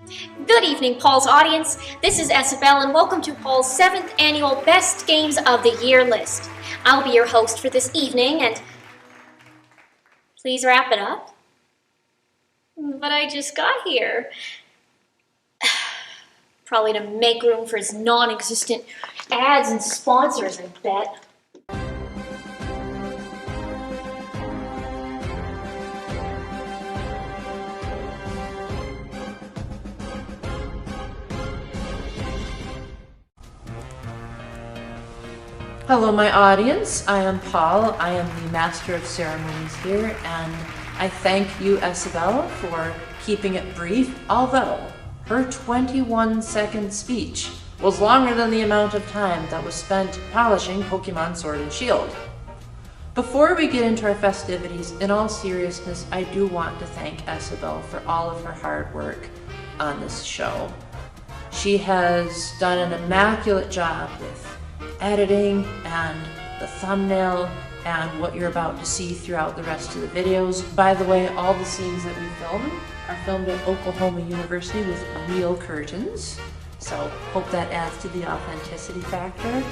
Good evening, Paul's audience. This is Esabelle, and welcome to Paul's 7th annual Best Games of the Year list. I'll be your host for this evening, and please wrap it up. But I just got here. Probably to make room for his non-existent ads and sponsors, I bet. Hello, my audience. I am Paul. I am the Master of Ceremonies here, and I thank you, Esabelle, for keeping it brief, although her 21-second speech was longer than the amount of time that was spent polishing Pokemon Sword and Shield. Before we get into our festivities, in all seriousness, I do want to thank Esabelle for all of her hard work on this show. She has done an immaculate job with editing and the thumbnail and what you're about to see throughout the rest of the videos. By the way, all the scenes that we filmed are filmed at Oklahoma University with real curtains, so hope that adds to the authenticity factor.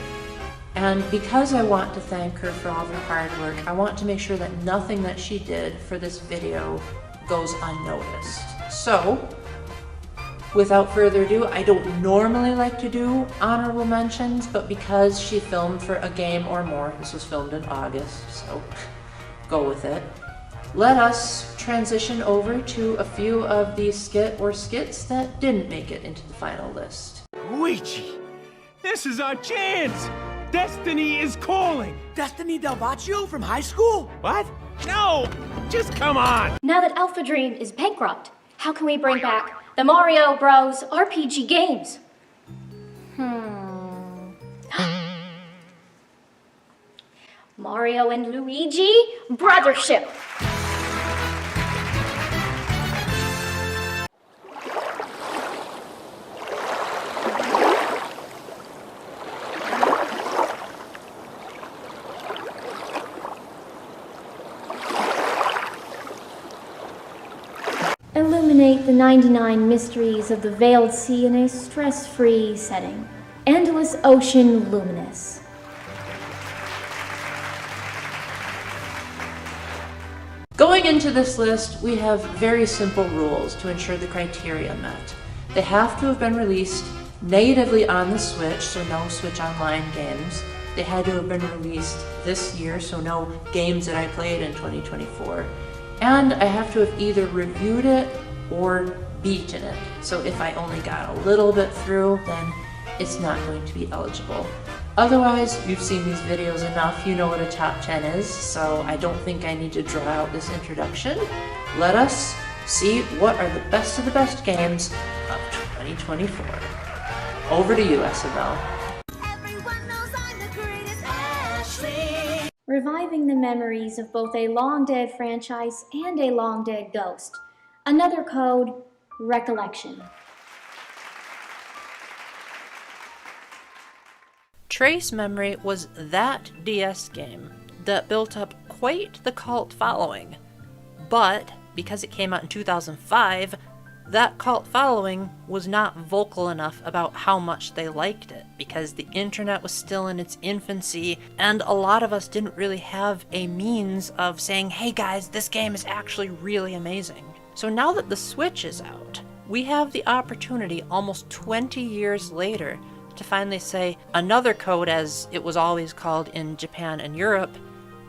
And because I want to thank her for all of her hard work, I want to make sure that nothing that she did for this video goes unnoticed. So, without further ado, I don't normally like to do honorable mentions, but because she filmed for a game or more, this was filmed in August, so go with it. Let us transition over to a few of the skits that didn't make it into the final list. Luigi, this is our chance! Destiny is calling! Destiny Delvacchio from high school? What? No! Just come on! Now that Alpha Dream is bankrupt, how can we bring back the Mario Bros. RPG games? Mario and Luigi Brothership. Illuminate the 99 mysteries of the Veiled Sea in a stress-free setting. Endless Ocean Luminous. Going into this list, we have very simple rules to ensure the criteria met. They have to have been released natively on the Switch, so no Switch Online games. They had to have been released this year, so no games that I played in 2024. And I have to have either reviewed it or beaten it. So if I only got a little bit through, then it's not going to be eligible. Otherwise, you've seen these videos enough, you know what a top 10 is, so I don't think I need to draw out this introduction. Let us see what are the best of the best games of 2024. Over to you, Esabelle. Reviving the memories of both a long-dead franchise and a long-dead ghost. Another code, Recollection. Trace Memory was that DS game that built up quite the cult following, but because it came out in 2005, that cult following was not vocal enough about how much they liked it, because the internet was still in its infancy, and a lot of us didn't really have a means of saying, hey guys, this game is actually really amazing. So now that the Switch is out, we have the opportunity almost 20 years later to finally say another code, as it was always called in Japan and Europe,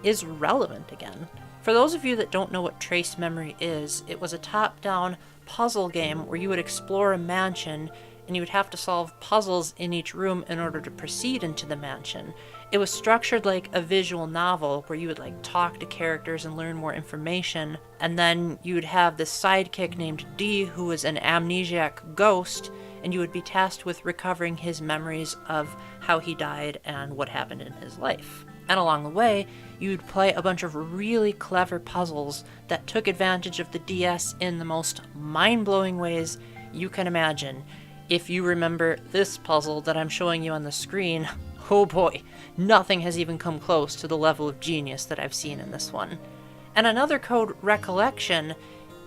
is relevant again. For those of you that don't know what Trace Memory is, it was a top-down puzzle game where you would explore a mansion and you would have to solve puzzles in each room in order to proceed into the mansion. It was structured like a visual novel where you would talk to characters and learn more information, and then you would have this sidekick named D who was an amnesiac ghost, and you would be tasked with recovering his memories of how he died and what happened in his life. And along the way, you'd play a bunch of really clever puzzles that took advantage of the DS in the most mind-blowing ways you can imagine. If you remember this puzzle that I'm showing you on the screen, oh boy, nothing has even come close to the level of genius that I've seen in this one. And another code, Recollection,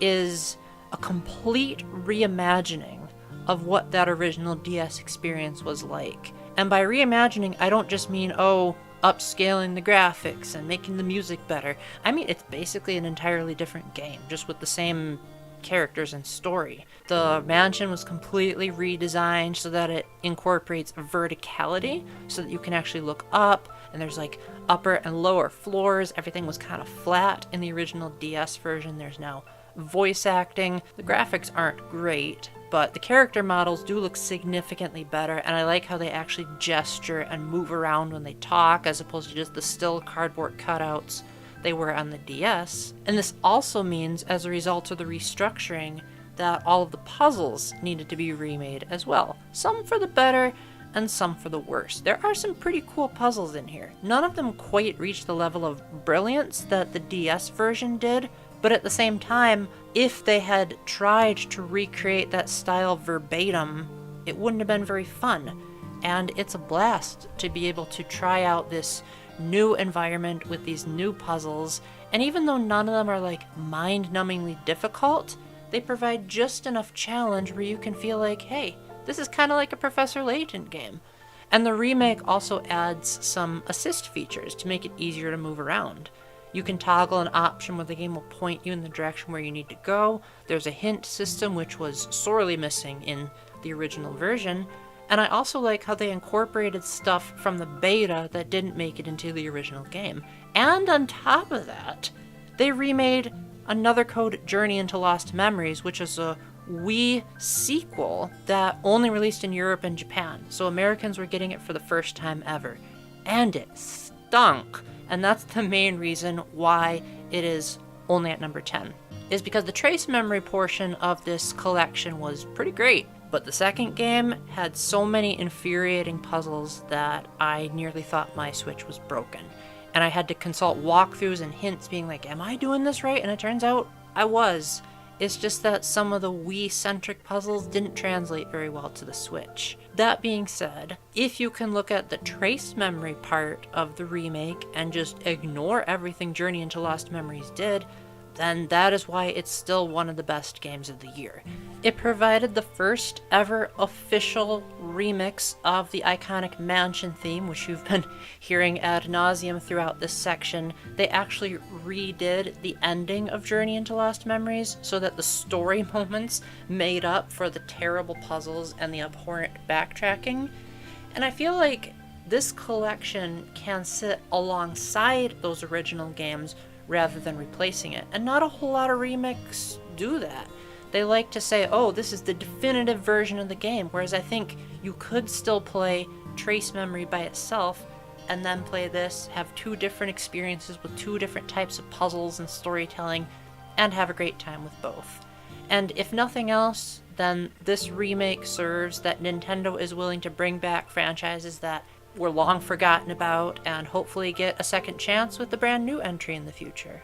is a complete reimagining of what that original DS experience was like. And by reimagining, I don't just mean, upscaling the graphics and making the music better. I mean, it's basically an entirely different game, just with the same characters and story. The mansion was completely redesigned so that it incorporates verticality, so that you can actually look up, and there's like upper and lower floors. Everything was kind of flat in the original DS version. There's now voice acting. The graphics aren't great, but the character models do look significantly better, and I like how they actually gesture and move around when they talk, as opposed to just the still cardboard cutouts they were on the DS. And this also means, as a result of the restructuring, that all of the puzzles needed to be remade as well. Some for the better, and some for the worse. There are some pretty cool puzzles in here. None of them quite reach the level of brilliance that the DS version did, but at the same time, if they had tried to recreate that style verbatim, it wouldn't have been very fun. And it's a blast to be able to try out this new environment with these new puzzles, and even though none of them are like mind-numbingly difficult, they provide just enough challenge where you can feel like, hey, this is kind of like a Professor Layton game. And the remake also adds some assist features to make it easier to move around. You can toggle an option where the game will point you in the direction where you need to go. There's a hint system, which was sorely missing in the original version. And I also like how they incorporated stuff from the beta that didn't make it into the original game. And on top of that, they remade Another Code Journey into Lost Memories, which is a Wii sequel that only released in Europe and Japan. So Americans were getting it for the first time ever. And it stunk. And that's the main reason why it is only at number 10, is because the trace memory portion of this collection was pretty great. But the second game had so many infuriating puzzles that I nearly thought my Switch was broken. And I had to consult walkthroughs and hints being like, am I doing this right? And it turns out I was. It's just that some of the Wii-centric puzzles didn't translate very well to the Switch. That being said, if you can look at the trace memory part of the remake and just ignore everything Journey into Lost Memories did, then that is why it's still one of the best games of the year. It provided the first ever official remix of the iconic mansion theme, which you've been hearing ad nauseum throughout this section. They actually redid the ending of Journey into Lost Memories so that the story moments made up for the terrible puzzles and the abhorrent backtracking. And I feel like this collection can sit alongside those original games rather than replacing it. And not a whole lot of remakes do that. They like to say, oh, this is the definitive version of the game, whereas I think you could still play Trace Memory by itself and then play this, have two different experiences with two different types of puzzles and storytelling, and have a great time with both. And if nothing else, then this remake serves that Nintendo is willing to bring back franchises that were long forgotten about and hopefully get a second chance with the brand new entry in the future.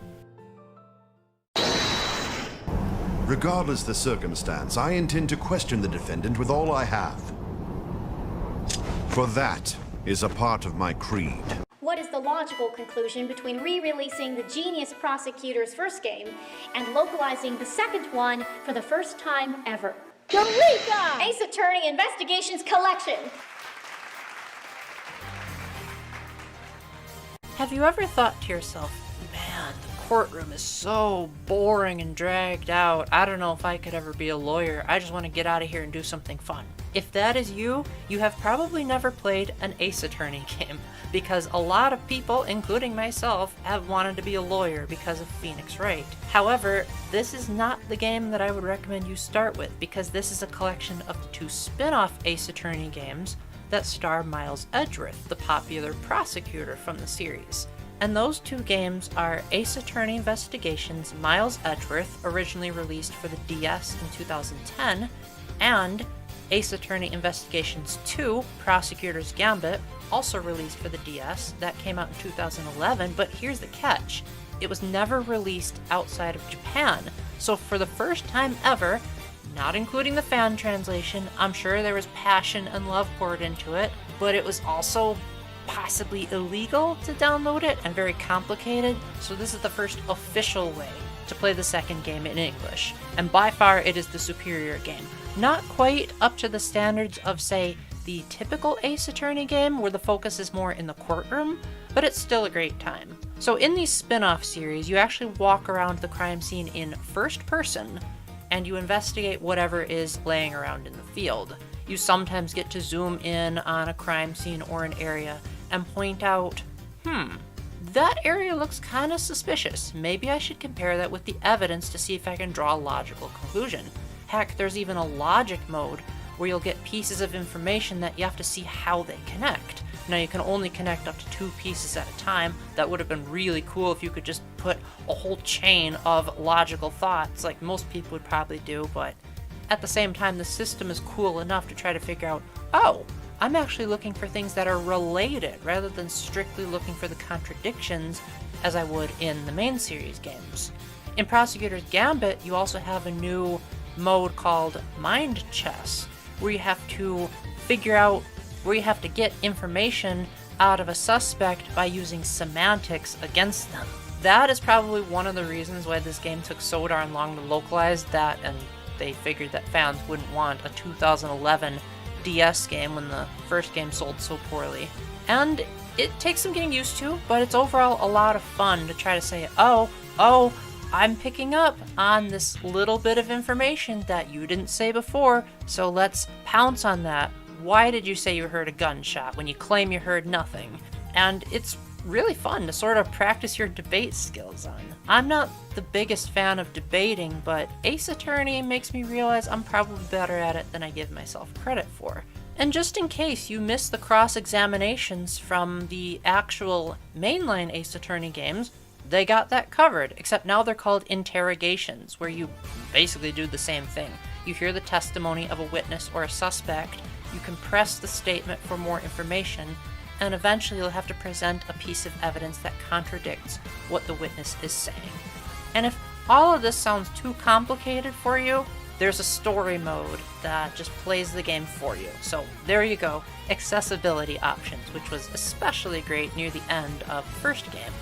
Regardless the circumstance, I intend to question the defendant with all I have. For that is a part of my creed. What is the logical conclusion between re-releasing the genius prosecutor's first game and localizing the second one for the first time ever? Eureka! Ace Attorney Investigations Collection! Have you ever thought to yourself, man, the courtroom is so boring and dragged out. I don't know if I could ever be a lawyer. I just want to get out of here and do something fun. If that is you, you have probably never played an Ace Attorney game, because a lot of people, including myself, have wanted to be a lawyer because of Phoenix Wright. However, this is not the game that I would recommend you start with, because this is a collection of the two spin-off Ace Attorney games that star Miles Edgeworth, the popular prosecutor from the series. And those two games are Ace Attorney Investigations Miles Edgeworth, originally released for the DS in 2010, and Ace Attorney Investigations 2 Prosecutor's Gambit, also released for the DS, that came out in 2011, but here's the catch. It was never released outside of Japan, so for the first time ever, not including the fan translation, I'm sure there was passion and love poured into it, but it was also possibly illegal to download it and very complicated, so this is the first official way to play the second game in English, and by far it is the superior game. Not quite up to the standards of, say, the typical Ace Attorney game where the focus is more in the courtroom, but it's still a great time. So in these spin-off series, you actually walk around the crime scene in first person, and you investigate whatever is laying around in the field. You sometimes get to zoom in on a crime scene or an area and point out, that area looks kind of suspicious. Maybe I should compare that with the evidence to see if I can draw a logical conclusion. Heck, there's even a logic mode where you'll get pieces of information that you have to see how they connect. Now, you can only connect up to 2 pieces at a time. That would have been really cool if you could just put a whole chain of logical thoughts like most people would probably do, but at the same time, the system is cool enough to try to figure out, oh, I'm actually looking for things that are related rather than strictly looking for the contradictions as I would in the main series games. In Prosecutor's Gambit, you also have a new mode called Mind Chess, where you have to get information out of a suspect by using semantics against them. That is probably one of the reasons why this game took so darn long to localize that, and they figured that fans wouldn't want a 2011 DS game when the first game sold so poorly. And it takes some getting used to, but it's overall a lot of fun to try to say, oh, I'm picking up on this little bit of information that you didn't say before, so let's pounce on that. Why did you say you heard a gunshot when you claim you heard nothing? And it's really fun to sort of practice your debate skills on. I'm not the biggest fan of debating, but Ace Attorney makes me realize I'm probably better at it than I give myself credit for. And just in case you missed the cross-examinations from the actual mainline Ace Attorney games, they got that covered, except now they're called interrogations, where you basically do the same thing. You hear the testimony of a witness or a suspect, you compress the statement for more information, and eventually you'll have to present a piece of evidence that contradicts what the witness is saying. And if all of this sounds too complicated for you, there's a story mode that just plays the game for you. So there you go, accessibility options, which was especially great near the end of the first game.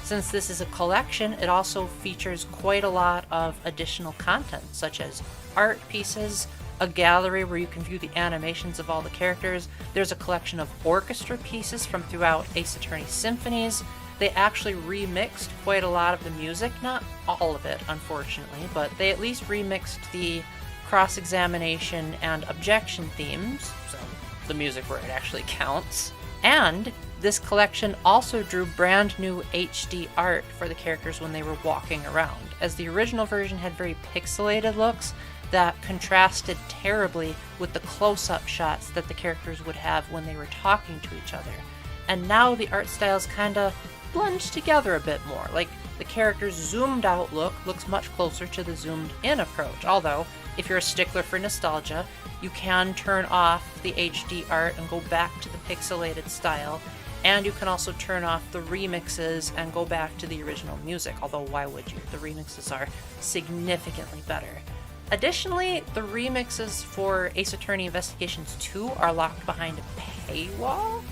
Since this is a collection, it also features quite a lot of additional content, such as art pieces, a gallery where you can view the animations of all the characters. There's a collection of orchestra pieces from throughout Ace Attorney symphonies. They actually remixed quite a lot of the music, not all of it, unfortunately, but they at least remixed the cross-examination and objection themes, so the music where it actually counts. And this collection also drew brand new HD art for the characters when they were walking around, as the original version had very pixelated looks that contrasted terribly with the close-up shots that the characters would have when they were talking to each other. And now the art styles kinda blend together a bit more, like the character's zoomed out look looks much closer to the zoomed in approach, although if you're a stickler for nostalgia, you can turn off the HD art and go back to the pixelated style, and you can also turn off the remixes and go back to the original music, although why would you? The remixes are significantly better. Additionally, the remixes for Ace Attorney Investigations 2 are locked behind a paywall,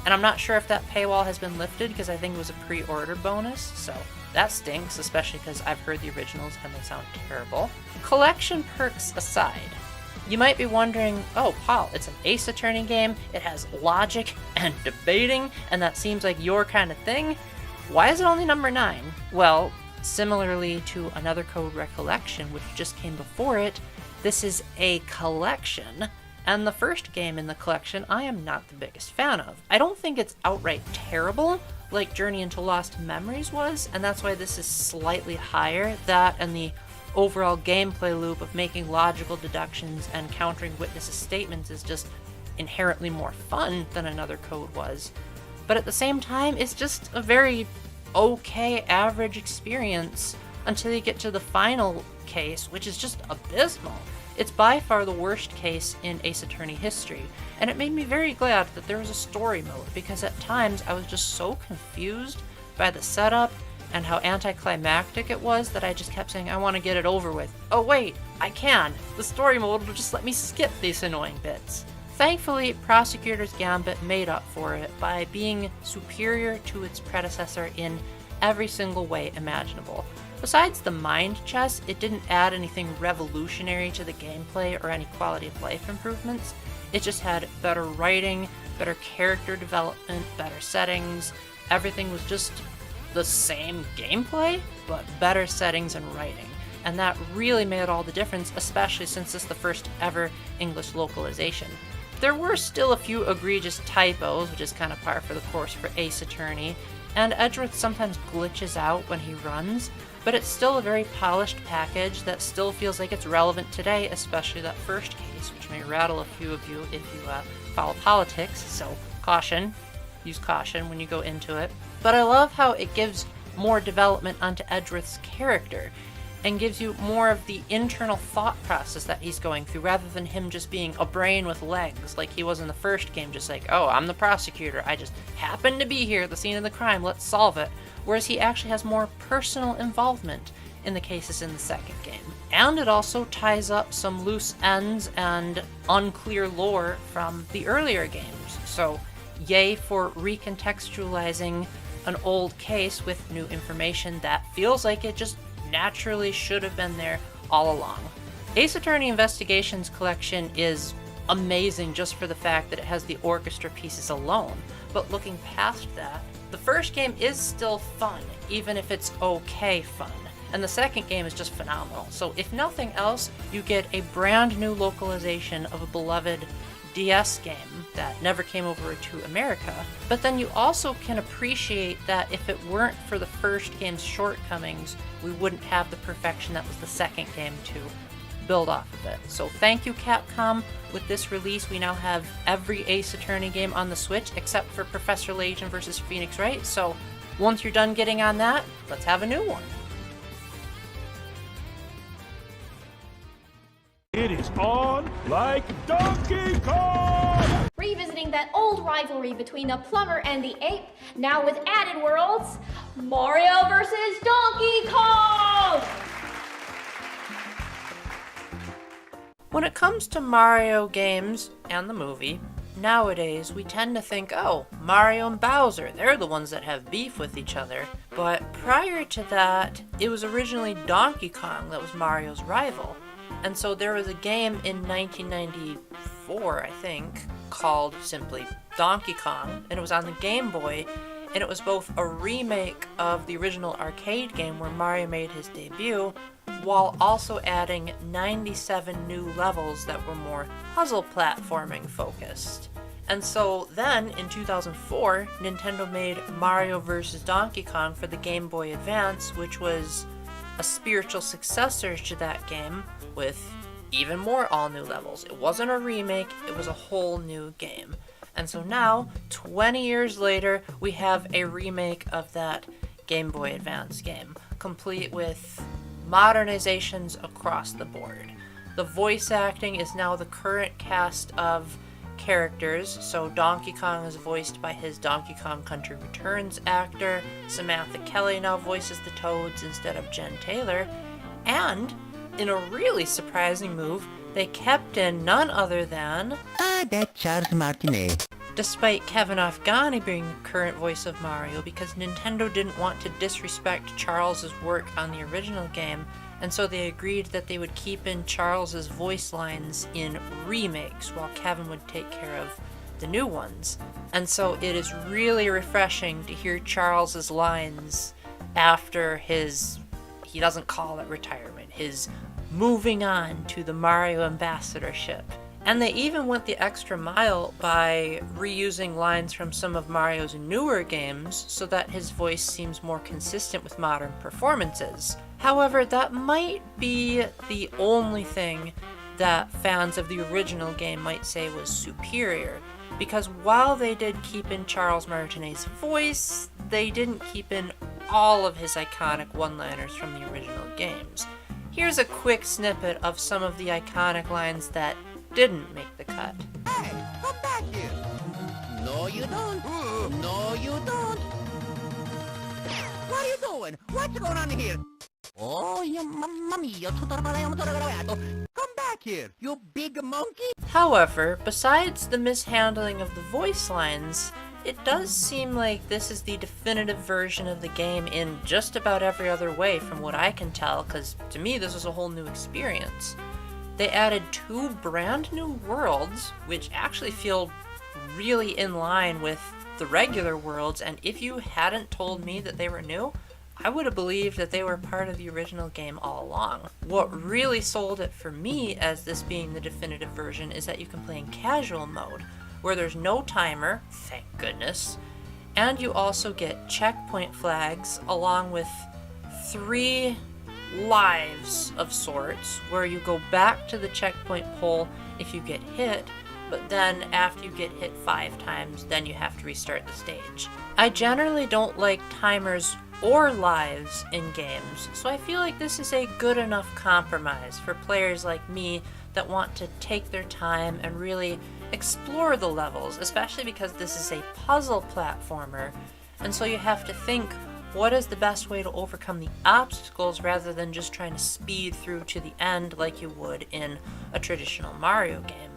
and I'm not sure if that paywall has been lifted because I think it was a pre-order bonus, so that stinks, especially because I've heard the originals and they sound terrible. Collection perks aside, you might be wondering, oh, Paul, it's an Ace Attorney game, it has logic and debating, and that seems like your kind of thing. Why is it only number 9? Well, similarly to Another Code Recollection, which just came before it, this is a collection, and the first game in the collection I am not the biggest fan of. I don't think it's outright terrible, like Journey into Lost Memories was, and that's why this is slightly higher. That and the overall gameplay loop of making logical deductions and countering witnesses' statements is just inherently more fun than Another Code was. But at the same time, it's just a very okay average experience until you get to the final case, which is just abysmal. It's by far the worst case in Ace Attorney history, and it made me very glad that there was a story mode, because at times I was just so confused by the setup and how anticlimactic it was that I just kept saying, I want to get it over with. Oh wait, I can! The story mode will just let me skip these annoying bits. Thankfully, Prosecutor's Gambit made up for it by being superior to its predecessor in every single way imaginable. Besides the mind chess, it didn't add anything revolutionary to the gameplay or any quality of life improvements. It just had better writing, better character development, better settings. Everything was just the same gameplay, but better settings and writing. And that really made all the difference, especially since it's the first ever English localization. There were still a few egregious typos, which is kind of par for the course for Ace Attorney, and Edgeworth sometimes glitches out when he runs, but it's still a very polished package that still feels like it's relevant today, especially that first case, which may rattle a few of you if you follow politics, so caution. Use caution when you go into it. But I love how it gives more development onto Edgeworth's character, and gives you more of the internal thought process that he's going through, rather than him just being a brain with legs like he was in the first game, just like, oh, I'm the prosecutor, I just happen to be here at the scene of the crime, let's solve it. Whereas he actually has more personal involvement in the cases in the second game. And it also ties up some loose ends and unclear lore from the earlier games. So yay for recontextualizing an old case with new information that feels like it just naturally should have been there all along. Ace Attorney Investigations collection is amazing just for the fact that it has the orchestra pieces alone, but looking past that, the first game is still fun, even if it's okay fun, and the second game is just phenomenal. So if nothing else, you get a brand new localization of a beloved DS game that never came over to America, but then you also can appreciate that if it weren't for the first game's shortcomings, we wouldn't have the perfection that was the second game to build off of it. So thank you, Capcom. With this release, we now have every Ace Attorney game on the Switch except for Professor Layton vs. Phoenix Wright. So once you're done getting on that, let's have a new one. It is on like Donkey Kong! Revisiting that old rivalry between the plumber and the ape, now with added worlds, Mario vs. Donkey Kong! When it comes to Mario games and the movie, nowadays we tend to think, oh, Mario and Bowser, they're the ones that have beef with each other. But prior to that, it was originally Donkey Kong that was Mario's rival. And so there was a game in 1994, I think, called simply Donkey Kong, and it was on the Game Boy, and it was both a remake of the original arcade game where Mario made his debut, while also adding 97 new levels that were more puzzle platforming focused. And so then, in 2004, Nintendo made Mario vs. Donkey Kong for the Game Boy Advance, which was a spiritual successor to that game, with even more all-new levels. It wasn't a remake, it was a whole new game. And so now, 20 years later, we have a remake of that Game Boy Advance game, complete with modernizations across the board. The voice acting is now the current cast of characters, so Donkey Kong is voiced by his Donkey Kong Country Returns actor, Samantha Kelly now voices the Toads instead of Jen Taylor, and in a really surprising move, they kept in none other than... that's Charles Martinet. Despite Kevin Afghani being the current voice of Mario, because Nintendo didn't want to disrespect Charles's work on the original game, and so they agreed that they would keep in Charles's voice lines in remakes, while Kevin would take care of the new ones. And so it is really refreshing to hear Charles's lines after his, he doesn't call it retirement, his moving on to the Mario ambassadorship. And they even went the extra mile by reusing lines from some of Mario's newer games so that his voice seems more consistent with modern performances. However, that might be the only thing that fans of the original game might say was superior, because while they did keep in Charles Martinet's voice, they didn't keep in all of his iconic one-liners from the original games. Here's a quick snippet of some of the iconic lines that didn't make the cut. Hey, come back here. No, you don't. No, you don't. What are you doing? What's going on here? Oh, mamma mia. Come back here, you big monkey. However, besides the mishandling of the voice lines, it does seem like this is the definitive version of the game in just about every other way from what I can tell, because to me this was a whole new experience. They added 2 brand new worlds, which actually feel really in line with the regular worlds, and if you hadn't told me that they were new, I would have believed that they were part of the original game all along. What really sold it for me as this being the definitive version is that you can play in casual mode, where there's no timer, thank goodness, and you also get checkpoint flags along with 3 lives of sorts, where you go back to the checkpoint pole if you get hit, but then after you get hit 5 times, then you have to restart the stage. I generally don't like timers or lives in games, so I feel like this is a good enough compromise for players like me that want to take their time and really explore the levels, especially because this is a puzzle platformer, and so you have to think, what is the best way to overcome the obstacles rather than just trying to speed through to the end like you would in a traditional Mario game.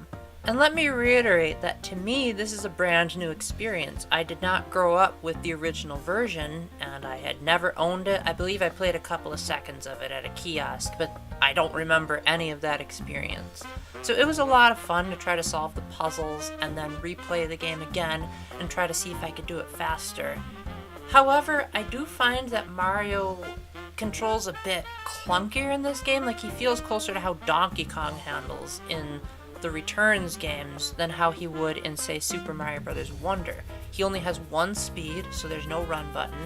And let me reiterate that to me this is a brand new experience. I did not grow up with the original version, and I had never owned it. I believe I played a couple of seconds of it at a kiosk, but I don't remember any of that experience. So it was a lot of fun to try to solve the puzzles and then replay the game again and try to see if I could do it faster. However, I do find that Mario controls a bit clunkier in this game. Like, he feels closer to how Donkey Kong handles in the Returns games than how he would in, say, Super Mario Bros. Wonder. He only has 1 speed, so there's no run button,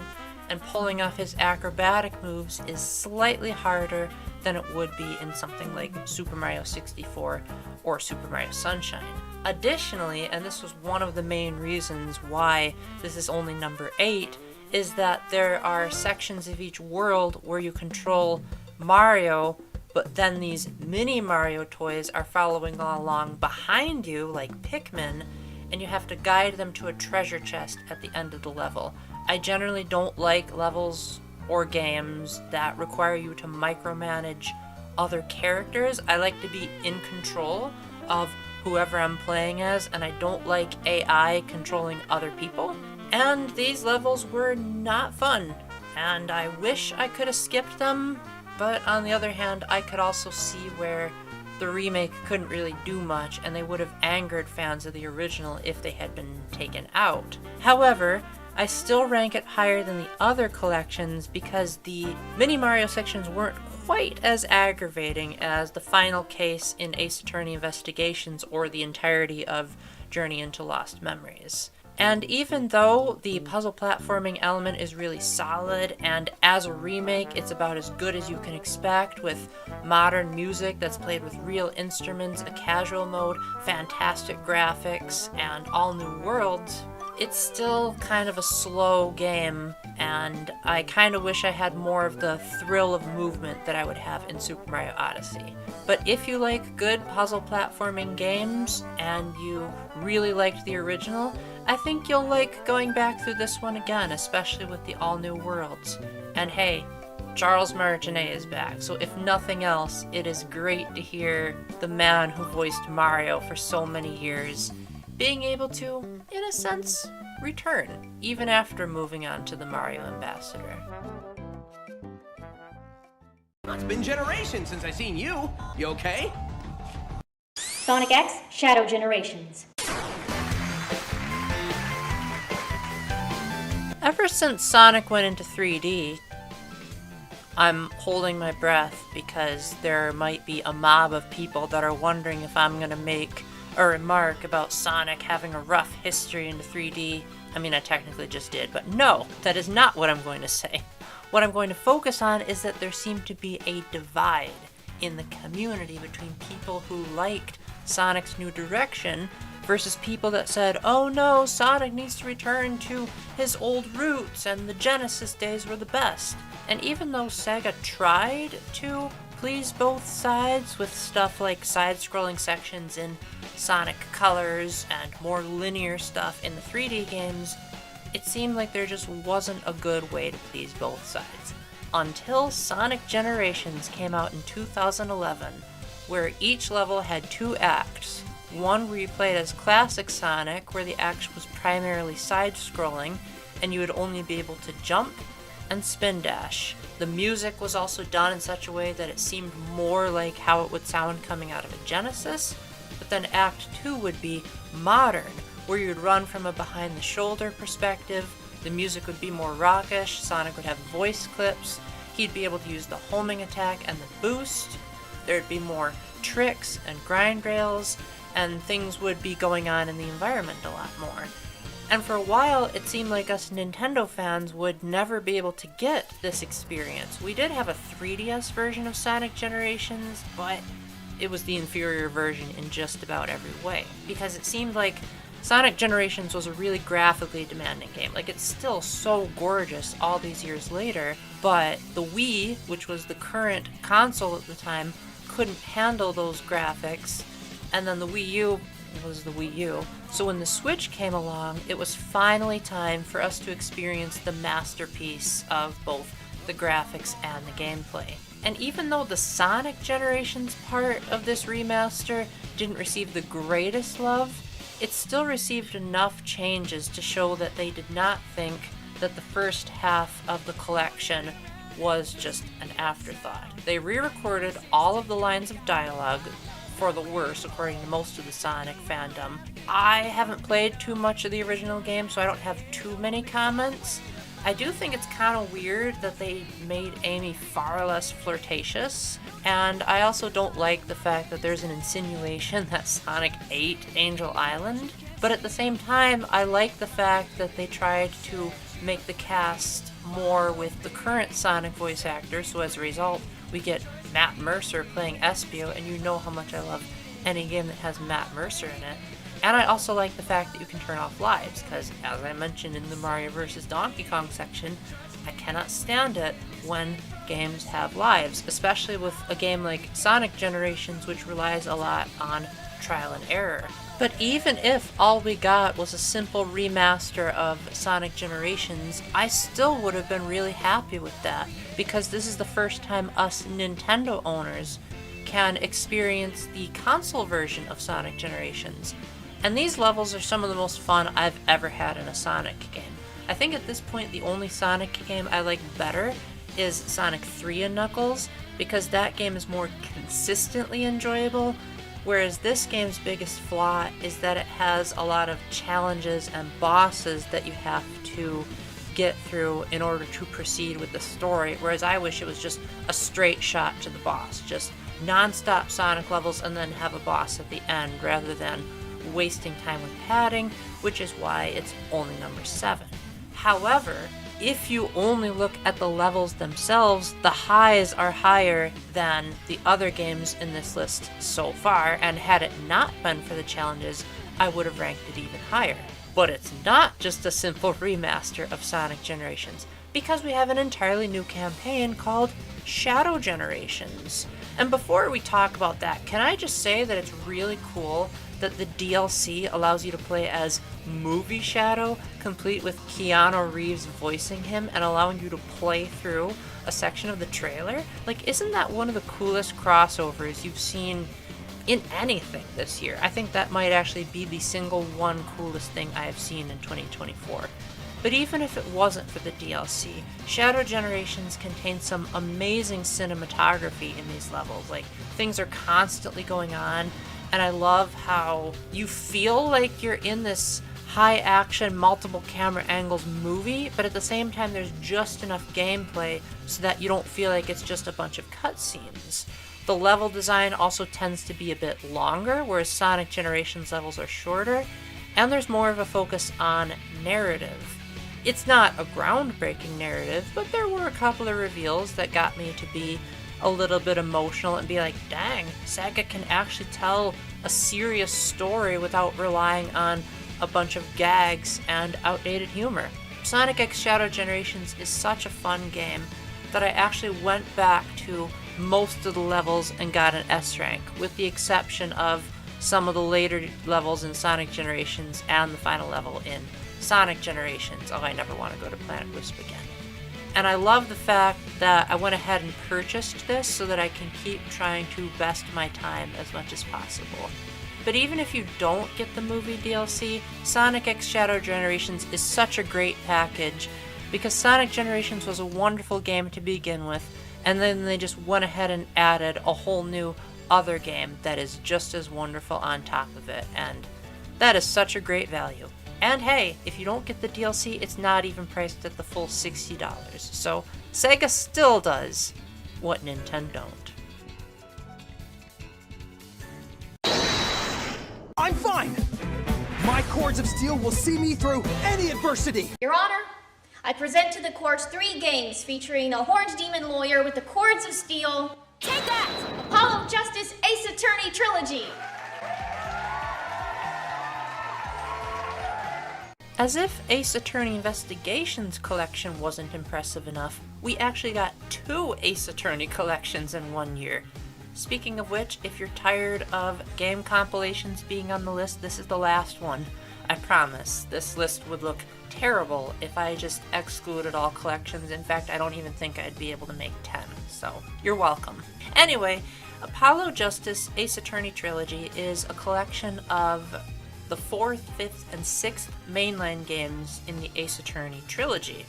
and pulling off his acrobatic moves is slightly harder than it would be in something like Super Mario 64 or Super Mario Sunshine. Additionally, and this was one of the main reasons why this is only number 8, is that there are sections of each world where you control Mario, but then these mini Mario toys are following along behind you like Pikmin, and you have to guide them to a treasure chest at the end of the level. I generally don't like levels or games that require you to micromanage other characters. I like to be in control of whoever I'm playing as, and I don't like AI controlling other people. And these levels were not fun, and I wish I could have skipped them, but on the other hand, I could also see where the remake couldn't really do much, and they would have angered fans of the original if they had been taken out. However, I still rank it higher than the other collections because the Mini Mario sections weren't quite as aggravating as the final case in Ace Attorney Investigations or the entirety of Journey into Lost Memories. And even though the puzzle platforming element is really solid, and as a remake it's about as good as you can expect, with modern music that's played with real instruments, a casual mode, fantastic graphics, and all new worlds, it's still kind of a slow game, and I kind of wish I had more of the thrill of movement that I would have in Super Mario Odyssey. But if you like good puzzle platforming games, and you really liked the original, I think you'll like going back through this one again, especially with the all-new worlds. And hey, Charles Martinet is back, so if nothing else, it is great to hear the man who voiced Mario for so many years being able to, in a sense, return, even after moving on to the Mario Ambassador. It's been generations since I seen you. You okay? Sonic X Shadow Generations. Ever since Sonic went into 3D, I'm holding my breath because there might be a mob of people that are wondering if I'm going to make a remark about Sonic having a rough history into 3D. I mean, I technically just did, but no, that is not what I'm going to say. What I'm going to focus on is that there seemed to be a divide in the community between people who liked Sonic's new direction versus people that said, oh no, Sonic needs to return to his old roots and the Genesis days were the best. And even though Sega tried to please both sides with stuff like side-scrolling sections in Sonic Colors and more linear stuff in the 3D games, it seemed like there just wasn't a good way to please both sides. Until Sonic Generations came out in 2011, where each level had 2 acts, One where you played as classic Sonic, where the action was primarily side-scrolling, and you would only be able to jump and spin dash. The music was also done in such a way that it seemed more like how it would sound coming out of a Genesis, but then Act 2 would be modern, where you'd run from a behind-the-shoulder perspective. The music would be more rockish, Sonic would have voice clips, he'd be able to use the homing attack and the boost, there'd be more tricks and grind rails, and things would be going on in the environment a lot more. And for a while, it seemed like us Nintendo fans would never be able to get this experience. We did have a 3DS version of Sonic Generations, but it was the inferior version in just about every way, because it seemed like Sonic Generations was a really graphically demanding game. Like, it's still so gorgeous all these years later, but the Wii, which was the current console at the time, couldn't handle those graphics, and then the Wii U was the Wii U. So when the Switch came along, it was finally time for us to experience the masterpiece of both the graphics and the gameplay. And even though the Sonic Generations part of this remaster didn't receive the greatest love, it still received enough changes to show that they did not think that the first half of the collection was just an afterthought. They re-recorded all of the lines of dialogue, for the worse, according to most of the Sonic fandom. I haven't played too much of the original game, so I don't have too many comments. I do think it's kind of weird that they made Amy far less flirtatious, and I also don't like the fact that there's an insinuation that Sonic ate Angel Island, but at the same time, I like the fact that they tried to make the cast more with the current Sonic voice actors, so as a result, we get Matt Mercer playing Espio, and you know how much I love any game that has Matt Mercer in it. And I also like the fact that you can turn off lives, because as I mentioned in the Mario vs. Donkey Kong section, I cannot stand it when games have lives, especially with a game like Sonic Generations, which relies a lot on trial and error. But even if all we got was a simple remaster of Sonic Generations, I still would have been really happy with that, because this is the first time us Nintendo owners can experience the console version of Sonic Generations. And these levels are some of the most fun I've ever had in a Sonic game. I think at this point the only Sonic game I like better is Sonic 3 and Knuckles, because that game is more consistently enjoyable, whereas this game's biggest flaw is that it has a lot of challenges and bosses that you have to get through in order to proceed with the story, whereas I wish it was just a straight shot to the boss, just non-stop Sonic levels and then have a boss at the end rather than wasting time with padding, which is why it's only number 7. However, if you only look at the levels themselves, the highs are higher than the other games in this list so far, and had it not been for the challenges, I would have ranked it even higher. But it's not just a simple remaster of Sonic Generations, because we have an entirely new campaign called Shadow Generations. And before we talk about that, can I just say that it's really cool that the DLC allows you to play as Movie Shadow, complete with Keanu Reeves voicing him and allowing you to play through a section of the trailer? Like, isn't that one of the coolest crossovers you've seen in anything this year? I think that might actually be the single one coolest thing I have seen in 2024. But even if it wasn't for the DLC, Shadow Generations contains some amazing cinematography in these levels. Like, things are constantly going on, and I love how you feel like you're in this high-action, multiple camera angles movie, but at the same time there's just enough gameplay so that you don't feel like it's just a bunch of cutscenes. The level design also tends to be a bit longer, whereas Sonic Generations levels are shorter, and there's more of a focus on narrative. It's not a groundbreaking narrative, but there were a couple of reveals that got me to be a little bit emotional and be like, dang, Sega can actually tell a serious story without relying on a bunch of gags and outdated humor. Sonic X Shadow Generations is such a fun game that I actually went back to most of the levels and got an S rank, with the exception of some of the later levels in Sonic Generations and the final level in Sonic Generations. Oh, I never want to go to Planet Wisp again. And I love the fact that I went ahead and purchased this so that I can keep trying to best my time as much as possible. But even if you don't get the movie DLC, Sonic X Shadow Generations is such a great package because Sonic Generations was a wonderful game to begin with, and then they just went ahead and added a whole new other game that is just as wonderful on top of it, and that is such a great value. And hey, if you don't get the DLC, it's not even priced at the full $60, so Sega still does what Nintendo don't. I'm fine! My cords of steel will see me through any adversity! Your Honor, I present to the court 3 games featuring a horned demon lawyer with the cords of steel. Take that! Apollo Justice Ace Attorney Trilogy. As if Ace Attorney Investigations collection wasn't impressive enough, we actually got 2 Ace Attorney collections in 1 year. Speaking of which, if you're tired of game compilations being on the list, this is the last one. I promise, this list would look terrible if I just excluded all collections. In fact, I don't even think I'd be able to make 10, so you're welcome. Anyway, Apollo Justice Ace Attorney Trilogy is a collection of the 4th, 5th, and 6th mainline games in the Ace Attorney trilogy.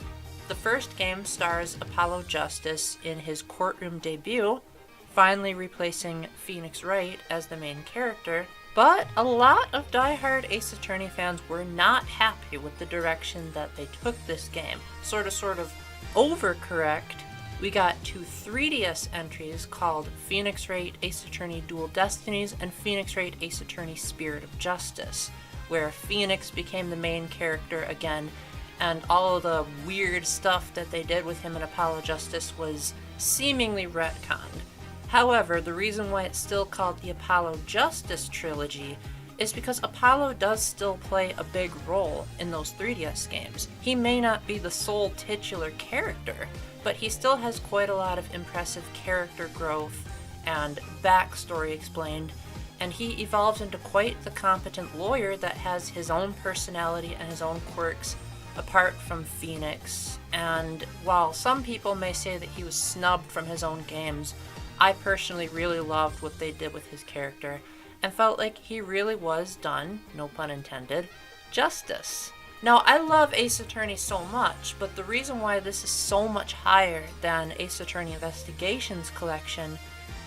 The first game stars Apollo Justice in his courtroom debut, finally replacing Phoenix Wright as the main character, but a lot of die-hard Ace Attorney fans were not happy with the direction that they took this game. Sort of overcorrect, we got 2 3DS entries called Phoenix Wright Ace Attorney Dual Destinies and Phoenix Wright Ace Attorney Spirit of Justice, where Phoenix became the main character again, and all of the weird stuff that they did with him in Apollo Justice was seemingly retconned. However, the reason why it's still called the Apollo Justice Trilogy is because Apollo does still play a big role in those 3DS games. He may not be the sole titular character, but he still has quite a lot of impressive character growth and backstory explained, and he evolves into quite the competent lawyer that has his own personality and his own quirks apart from Phoenix. And while some people may say that he was snubbed from his own games, I personally really loved what they did with his character and felt like he really was done, no pun intended, justice. Now, I love Ace Attorney so much, but the reason why this is so much higher than Ace Attorney Investigations collection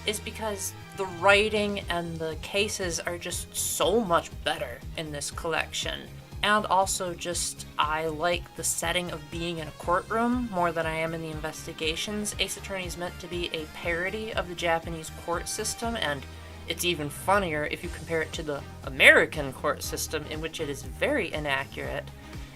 is because the writing and the cases are just so much better in this collection. And also just, I like the setting of being in a courtroom more than I am in the investigations. Ace Attorney is meant to be a parody of the Japanese court system, and it's even funnier if you compare it to the American court system, in which it is very inaccurate.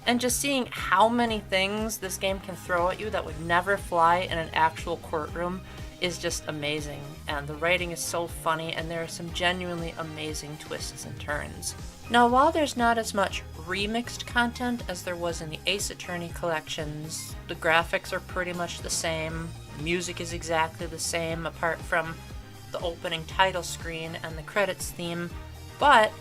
And just seeing how many things this game can throw at you that would never fly in an actual courtroom is just amazing. And the writing is so funny, and there are some genuinely amazing twists and turns. Now, while there's not as much remixed content as there was in the Ace Attorney collections, the graphics are pretty much the same, music is exactly the same apart from the opening title screen and the credits theme, but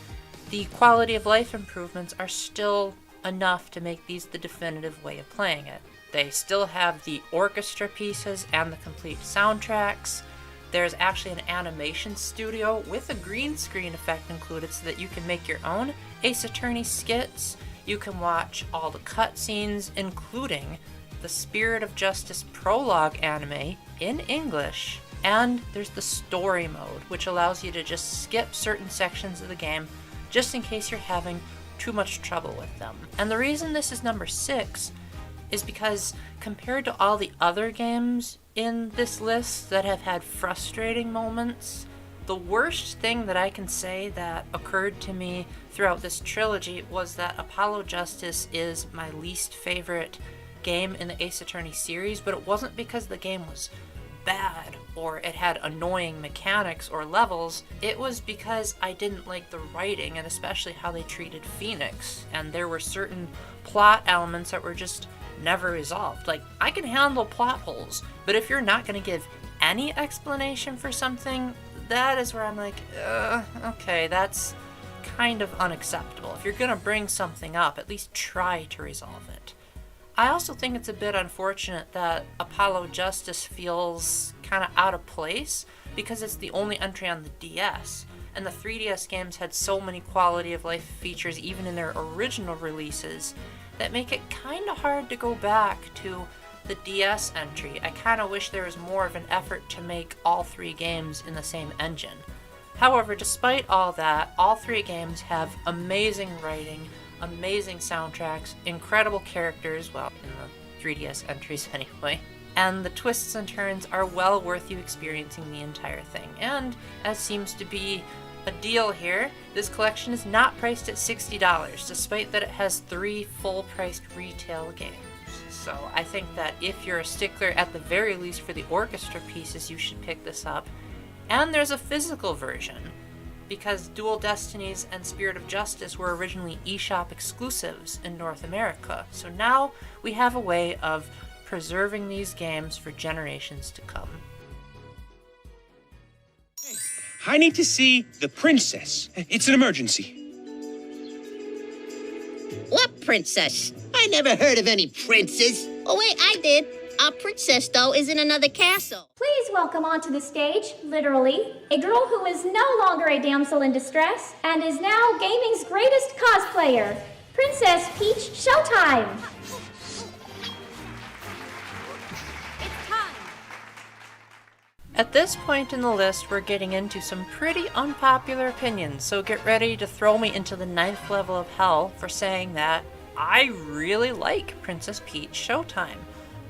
the quality of life improvements are still enough to make these the definitive way of playing it. They still have the orchestra pieces and the complete soundtracks. There's actually an animation studio with a green screen effect included so that you can make your own Ace Attorney skits. You can watch all the cutscenes, including the Spirit of Justice prologue anime in English. And there's the story mode, which allows you to just skip certain sections of the game just in case you're having too much trouble with them. And the reason this is number 6 is because compared to all the other games in this list that have had frustrating moments, the worst thing that I can say that occurred to me throughout this trilogy was that Apollo Justice is my least favorite game in the Ace Attorney series, but it wasn't because the game was bad or it had annoying mechanics or levels. It was because I didn't like the writing and especially how they treated Phoenix, and there were certain plot elements that were just never resolved. Like, I can handle plot holes, but if you're not going to give any explanation for something, that is where I'm like, okay, that's kind of unacceptable. If you're going to bring something up, at least try to resolve it. I also think it's a bit unfortunate that Apollo Justice feels kind of out of place because it's the only entry on the DS. and the 3DS games had so many quality of life features even in their original releases that make it kinda hard to go back to the DS entry. I kinda wish there was more of an effort to make all 3 games in the same engine. However, despite all that, all 3 games have amazing writing, amazing soundtracks, incredible characters, well, in the 3DS entries anyway, and the twists and turns are well worth you experiencing the entire thing. And, as seems to be a deal here, this collection is not priced at $60, despite that it has 3 full-priced retail games. So I think that if you're a stickler at the very least for the orchestra pieces, you should pick this up. And there's a physical version, because Dual Destinies and Spirit of Justice were originally eShop exclusives in North America. So now we have a way of preserving these games for generations to come. I need to see the princess. It's an emergency. What princess? I never heard of any princess. Oh, wait, I did. Our princess, though, is in another castle. Please welcome onto the stage, literally, a girl who is no longer a damsel in distress and is now gaming's greatest cosplayer, Princess Peach Showtime. At this point in the list, we're getting into some pretty unpopular opinions, so get ready to throw me into the 9th level of hell for saying that I really like Princess Peach Showtime.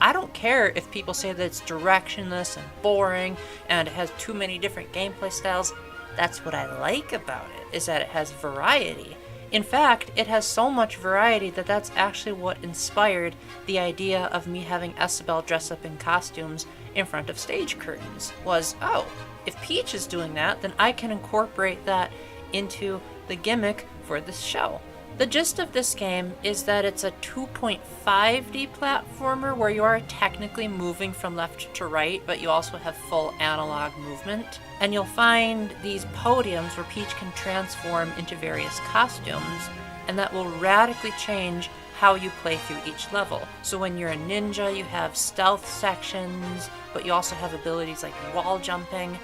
I don't care if people say that it's directionless and boring and it has too many different gameplay styles. That's what I like about it, is that it has variety. In fact, it has so much variety that that's actually what inspired the idea of me having Esabelle dress up in costumes in front of stage curtains. Was, oh, if Peach is doing that, then I can incorporate that into the gimmick for this show. The gist of this game is that it's a 2.5D platformer where you are technically moving from left to right, but you also have full analog movement. And you'll find these podiums where Peach can transform into various costumes, and that will radically change how you play through each level. So when you're a ninja, you have stealth sections, but you also have abilities like wall jumping.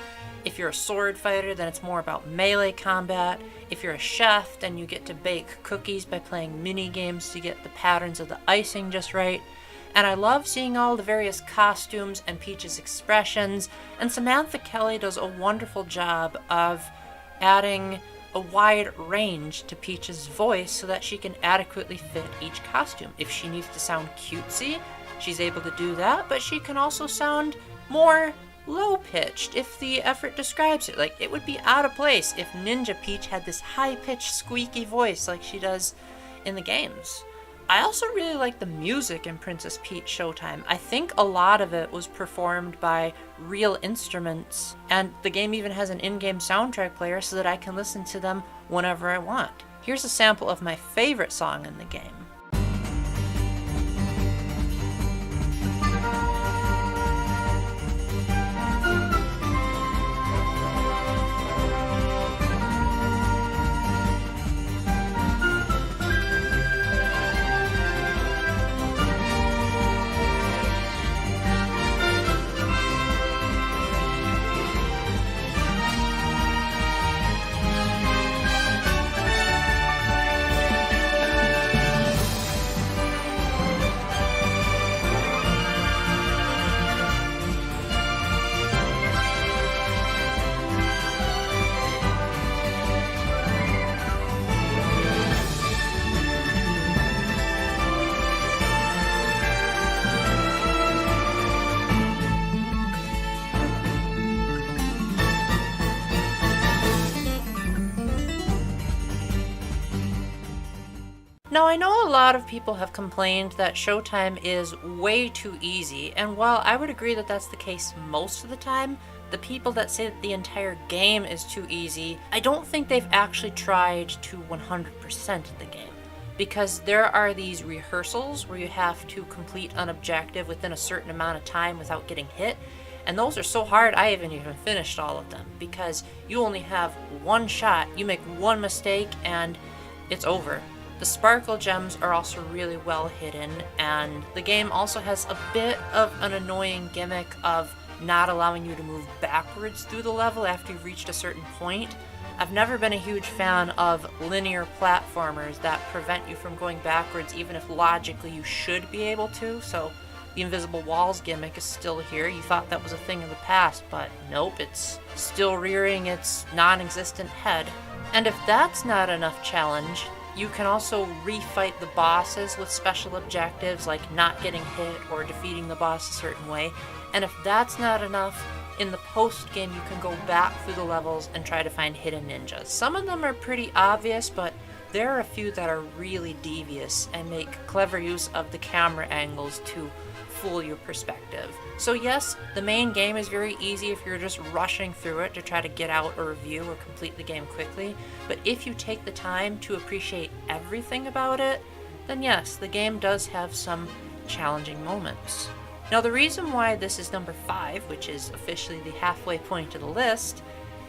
If you're a sword fighter, then it's more about melee combat. If you're a chef, then you get to bake cookies by playing mini games to get the patterns of the icing just right. And I love seeing all the various costumes and Peach's expressions, and Samantha Kelly does a wonderful job of adding a wide range to Peach's voice so that she can adequately fit each costume. If she needs to sound cutesy, she's able to do that, but she can also sound more low-pitched if the effort describes it. Like, it would be out of place if Ninja Peach had this high-pitched squeaky voice like she does in the games. I also really like the music in Princess Peach Showtime. I think a lot of it was performed by real instruments, and the game even has an in-game soundtrack player so that I can listen to them whenever I want. Here's a sample of my favorite song in the game. Now, I know a lot of people have complained that Showtime is way too easy, and while I would agree that that's the case most of the time, the people that say that the entire game is too easy, I don't think they've actually tried to 100% the game. Because there are these rehearsals where you have to complete an objective within a certain amount of time without getting hit, and those are so hard I haven't even finished all of them, because you only have one shot, you make one mistake, and it's over. The sparkle gems are also really well hidden, and the game also has a bit of an annoying gimmick of not allowing you to move backwards through the level after you've reached a certain point. I've never been a huge fan of linear platformers that prevent you from going backwards even if logically you should be able to, so the invisible walls gimmick is still here. You thought that was a thing of the past, but nope, it's still rearing its non-existent head. And if that's not enough challenge, you can also refight the bosses with special objectives like not getting hit or defeating the boss a certain way. And if that's not enough, in the post-game you can go back through the levels and try to find hidden ninjas. Some of them are pretty obvious, but there are a few that are really devious and make clever use of the camera angles to fool your perspective. So yes, the main game is very easy if you're just rushing through it to try to get out a review or complete the game quickly, but if you take the time to appreciate everything about it, then yes, the game does have some challenging moments. Now the reason why this is number 5, which is officially the halfway point of the list,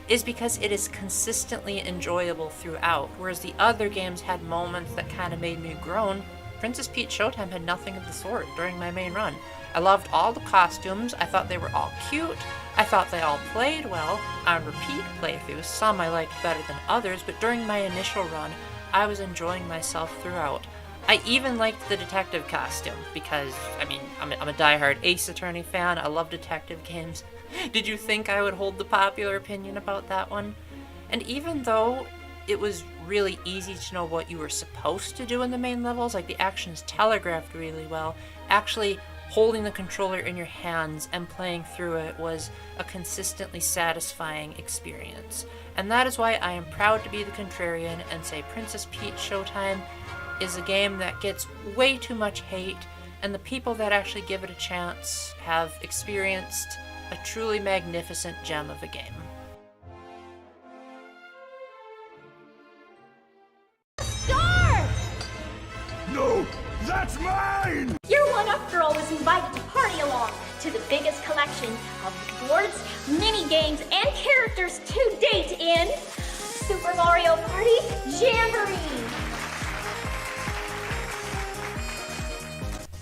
is because it is consistently enjoyable throughout, whereas the other games had moments that kind of made me groan. Princess Peach Showtime had nothing of the sort during my main run. I loved all the costumes, I thought they were all cute, I thought they all played well. On repeat playthroughs, some I liked better than others, but during my initial run, I was enjoying myself throughout. I even liked the detective costume, because, I mean, I'm a diehard Ace Attorney fan, I love detective games. Did you think I would hold the popular opinion about that one? And even though it was really easy to know what you were supposed to do in the main levels, like the actions telegraphed really well, actually holding the controller in your hands and playing through it was a consistently satisfying experience. And that is why I am proud to be the contrarian and say Princess Peach Showtime is a game that gets way too much hate, and the people that actually give it a chance have experienced a truly magnificent gem of a game. No, that's mine! Your one-up girl was invited to party along to the biggest collection of boards, mini-games, and characters to date in Super Mario Party Jamboree!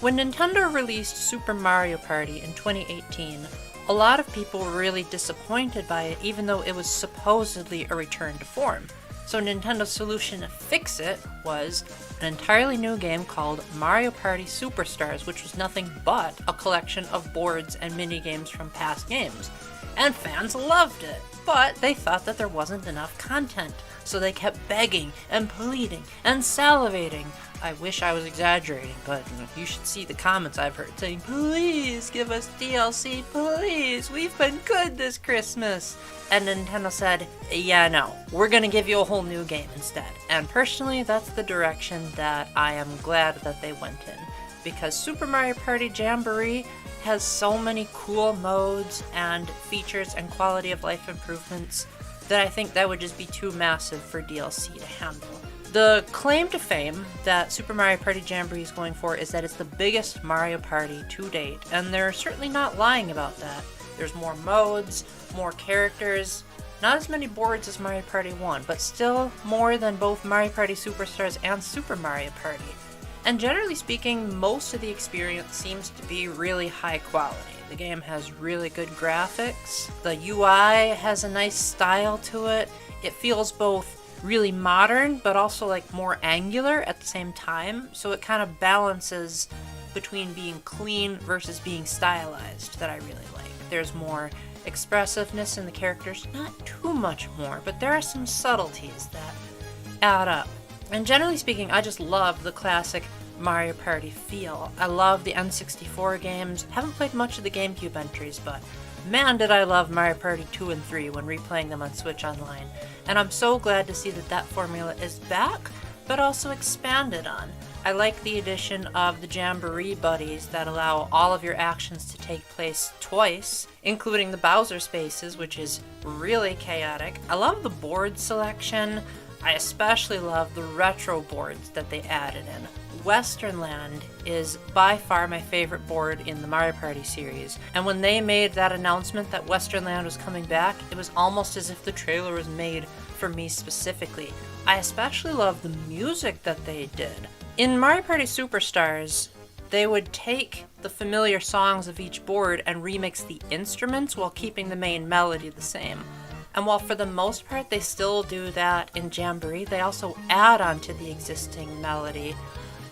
When Nintendo released Super Mario Party in 2018, a lot of people were really disappointed by it, even though it was supposedly a return to form. So Nintendo's solution to fix it was an entirely new game called Mario Party Superstars, which was nothing but a collection of boards and minigames from past games. And fans loved it, but they thought that there wasn't enough content, so they kept begging and pleading and salivating. I wish I was exaggerating, but you should see the comments I've heard saying, "Please give us DLC, please, we've been good this Christmas." And Nintendo said, yeah, no, we're gonna give you a whole new game instead. And personally, that's the direction that I am glad that they went in, because Super Mario Party Jamboree has so many cool modes and features and quality of life improvements that I think that would just be too massive for DLC to handle. The claim to fame that Super Mario Party Jamboree is going for is that it's the biggest Mario Party to date, and they're certainly not lying about that. There's more modes, more characters, not as many boards as Mario Party 1, but still more than both Mario Party Superstars and Super Mario Party. And generally speaking, most of the experience seems to be really high quality. The game has really good graphics, the UI has a nice style to it, it feels both really modern but also like more angular at the same time, so it kind of balances between being clean versus being stylized that I really like. There's more expressiveness in the characters, not too much more, but there are some subtleties that add up. And generally speaking, I just love the classic Mario Party feel. I love the N64 games. Haven't played much of the GameCube entries, but man did I love Mario Party 2 and 3 when replaying them on Switch Online. And I'm so glad to see that that formula is back, but also expanded on. I like the addition of the Jamboree buddies that allow all of your actions to take place twice, including the Bowser spaces, which is really chaotic. I love the board selection. I especially love the retro boards that they added in. Western Land is by far my favorite board in the Mario Party series, and when they made that announcement that Western Land was coming back, it was almost as if the trailer was made for me specifically. I especially love the music that they did. In Mario Party Superstars, they would take the familiar songs of each board and remix the instruments while keeping the main melody the same. And while for the most part they still do that in Jamboree, they also add on to the existing melody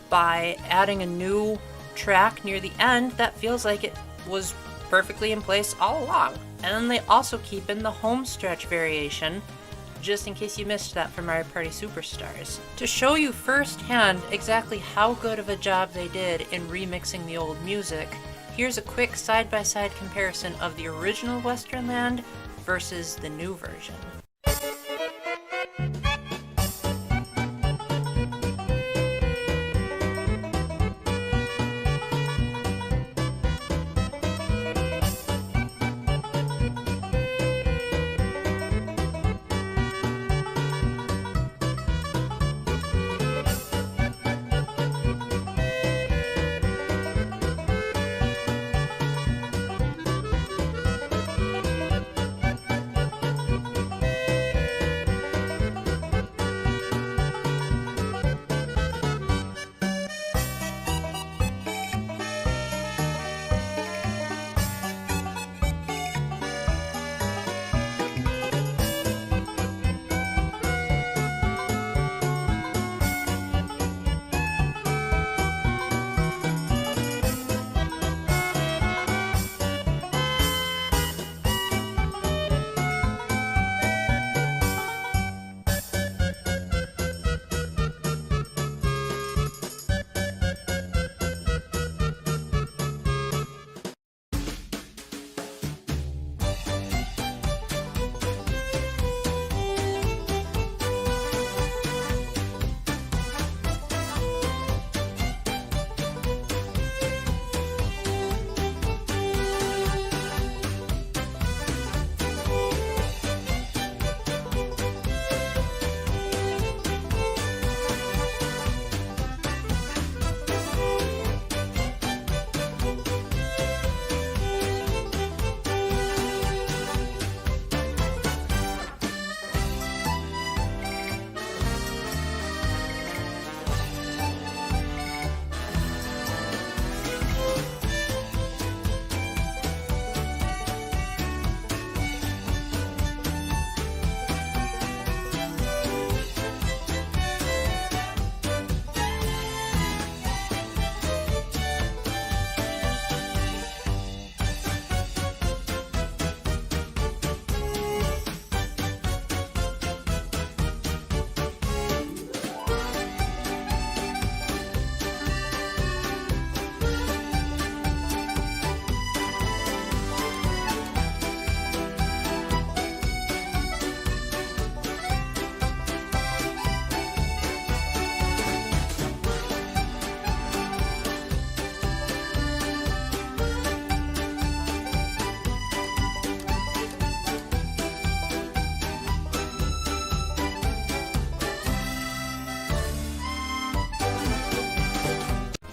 by adding a new track near the end that feels like it was perfectly in place all along. And then they also keep in the home stretch variation, just in case you missed that from Mario Party Superstars, to show you firsthand exactly how good of a job they did in remixing the old music. Here's a quick side-by-side comparison of the original Western Land versus the new version.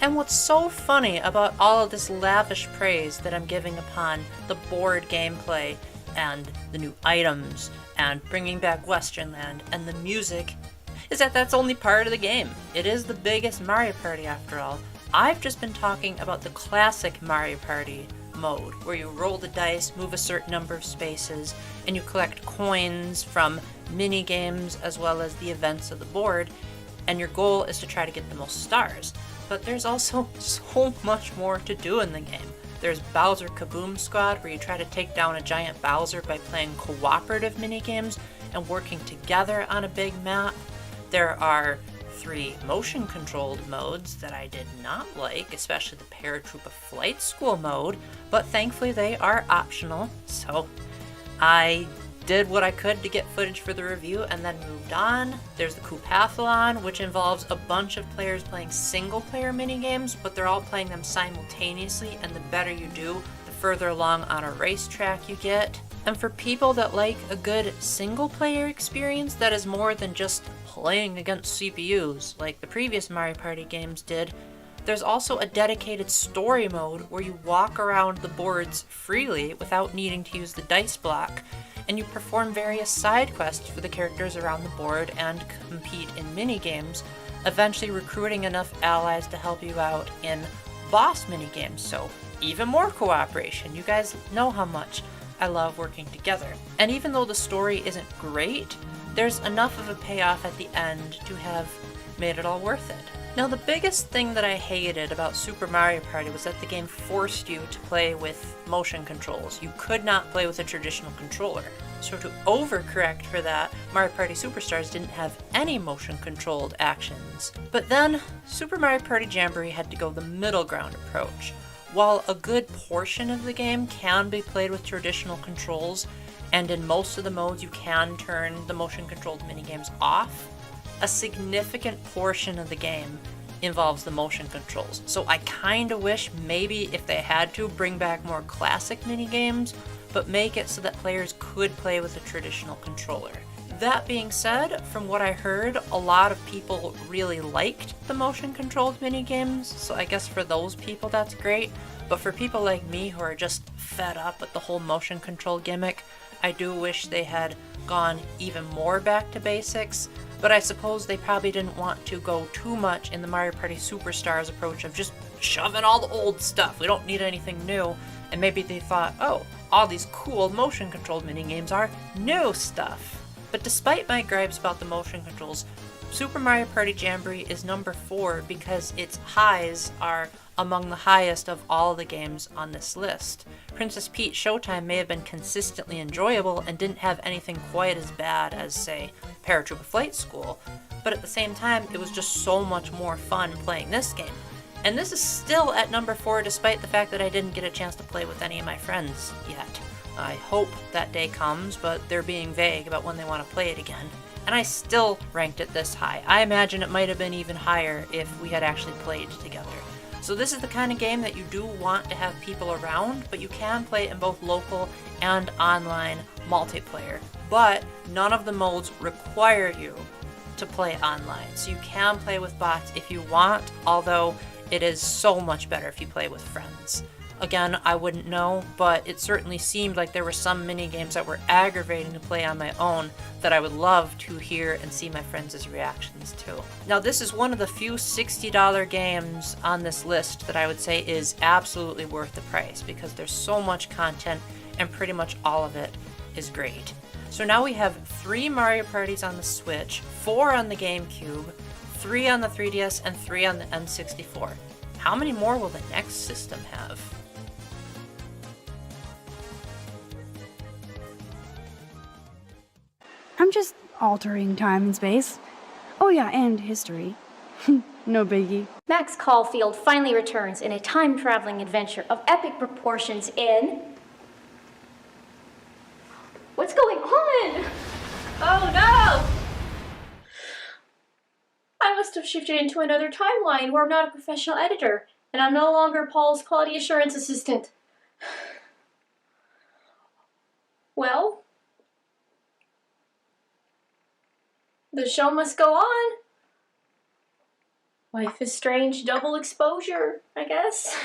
And what's so funny about all of this lavish praise that I'm giving upon the board gameplay and the new items and bringing back Western Land and the music is that that's only part of the game. It is the biggest Mario Party after all. I've just been talking about the classic Mario Party mode where you roll the dice, move a certain number of spaces, and you collect coins from mini games as well as the events of the board, and your goal is to try to get the most stars. But there's also so much more to do in the game. There's Bowser Kaboom Squad, where you try to take down a giant Bowser by playing cooperative minigames and working together on a big map. There are 3 motion-controlled modes that I did not like, especially the Paratroopa Flight School mode, but thankfully they are optional, so I did what I could to get footage for the review and then moved on. There's the Koopathlon, which involves a bunch of players playing single-player minigames, but they're all playing them simultaneously, and the better you do, the further along on a racetrack you get. And for people that like a good single-player experience that is more than just playing against CPUs, like the previous Mario Party games did, there's also a dedicated story mode where you walk around the boards freely without needing to use the dice block, and you perform various side quests for the characters around the board and compete in minigames, eventually recruiting enough allies to help you out in boss minigames, so even more cooperation. You guys know how much I love working together. And even though the story isn't great, there's enough of a payoff at the end to have made it all worth it. Now, the biggest thing that I hated about Super Mario Party was that the game forced you to play with motion controls. You could not play with a traditional controller. So to overcorrect for that, Mario Party Superstars didn't have any motion-controlled actions. But then, Super Mario Party Jamboree had to go the middle ground approach. While a good portion of the game can be played with traditional controls, and in most of the modes you can turn the motion-controlled minigames off, a significant portion of the game involves the motion controls. So I kinda wish maybe if they had to bring back more classic minigames, but make it so that players could play with a traditional controller. That being said, from what I heard, a lot of people really liked the motion controlled minigames, so I guess for those people that's great, but for people like me who are just fed up with the whole motion control gimmick, I do wish they had gone even more back to basics, but I suppose they probably didn't want to go too much in the Mario Party Superstars approach of just shoving all the old stuff. We don't need anything new. And maybe they thought, oh, all these cool motion-controlled minigames are new stuff. But despite my gripes about the motion controls, Super Mario Party Jamboree is number 4 because its highs are among the highest of all the games on this list. Princess Peach Showtime may have been consistently enjoyable and didn't have anything quite as bad as, say, Paratrooper Flight School, but at the same time, it was just so much more fun playing this game. And this is still at number 4 despite the fact that I didn't get a chance to play with any of my friends yet. I hope that day comes, but they're being vague about when they want to play it again. And I still ranked it this high. I imagine it might have been even higher if we had actually played together. So this is the kind of game that you do want to have people around, but you can play it in both local and online multiplayer. But none of the modes require you to play online. So you can play with bots if you want, although it is so much better if you play with friends. Again, I wouldn't know, but it certainly seemed like there were some minigames that were aggravating to play on my own that I would love to hear and see my friends' reactions to. Now, this is one of the few $60 games on this list that I would say is absolutely worth the price because there's so much content and pretty much all of it is great. So now we have 3 Mario Parties on the Switch, 4 on the GameCube, 3 on the 3DS, and 3 on the N64. How many more will the next system have? I'm just altering time and space. Oh yeah, and history. No biggie. Max Caulfield finally returns in a time-traveling adventure of epic proportions in... What's going on? Oh no! I must have shifted into another timeline where I'm not a professional editor, and I'm no longer Paul's quality assurance assistant. Well... the show must go on. Life is strange, double exposure, I guess.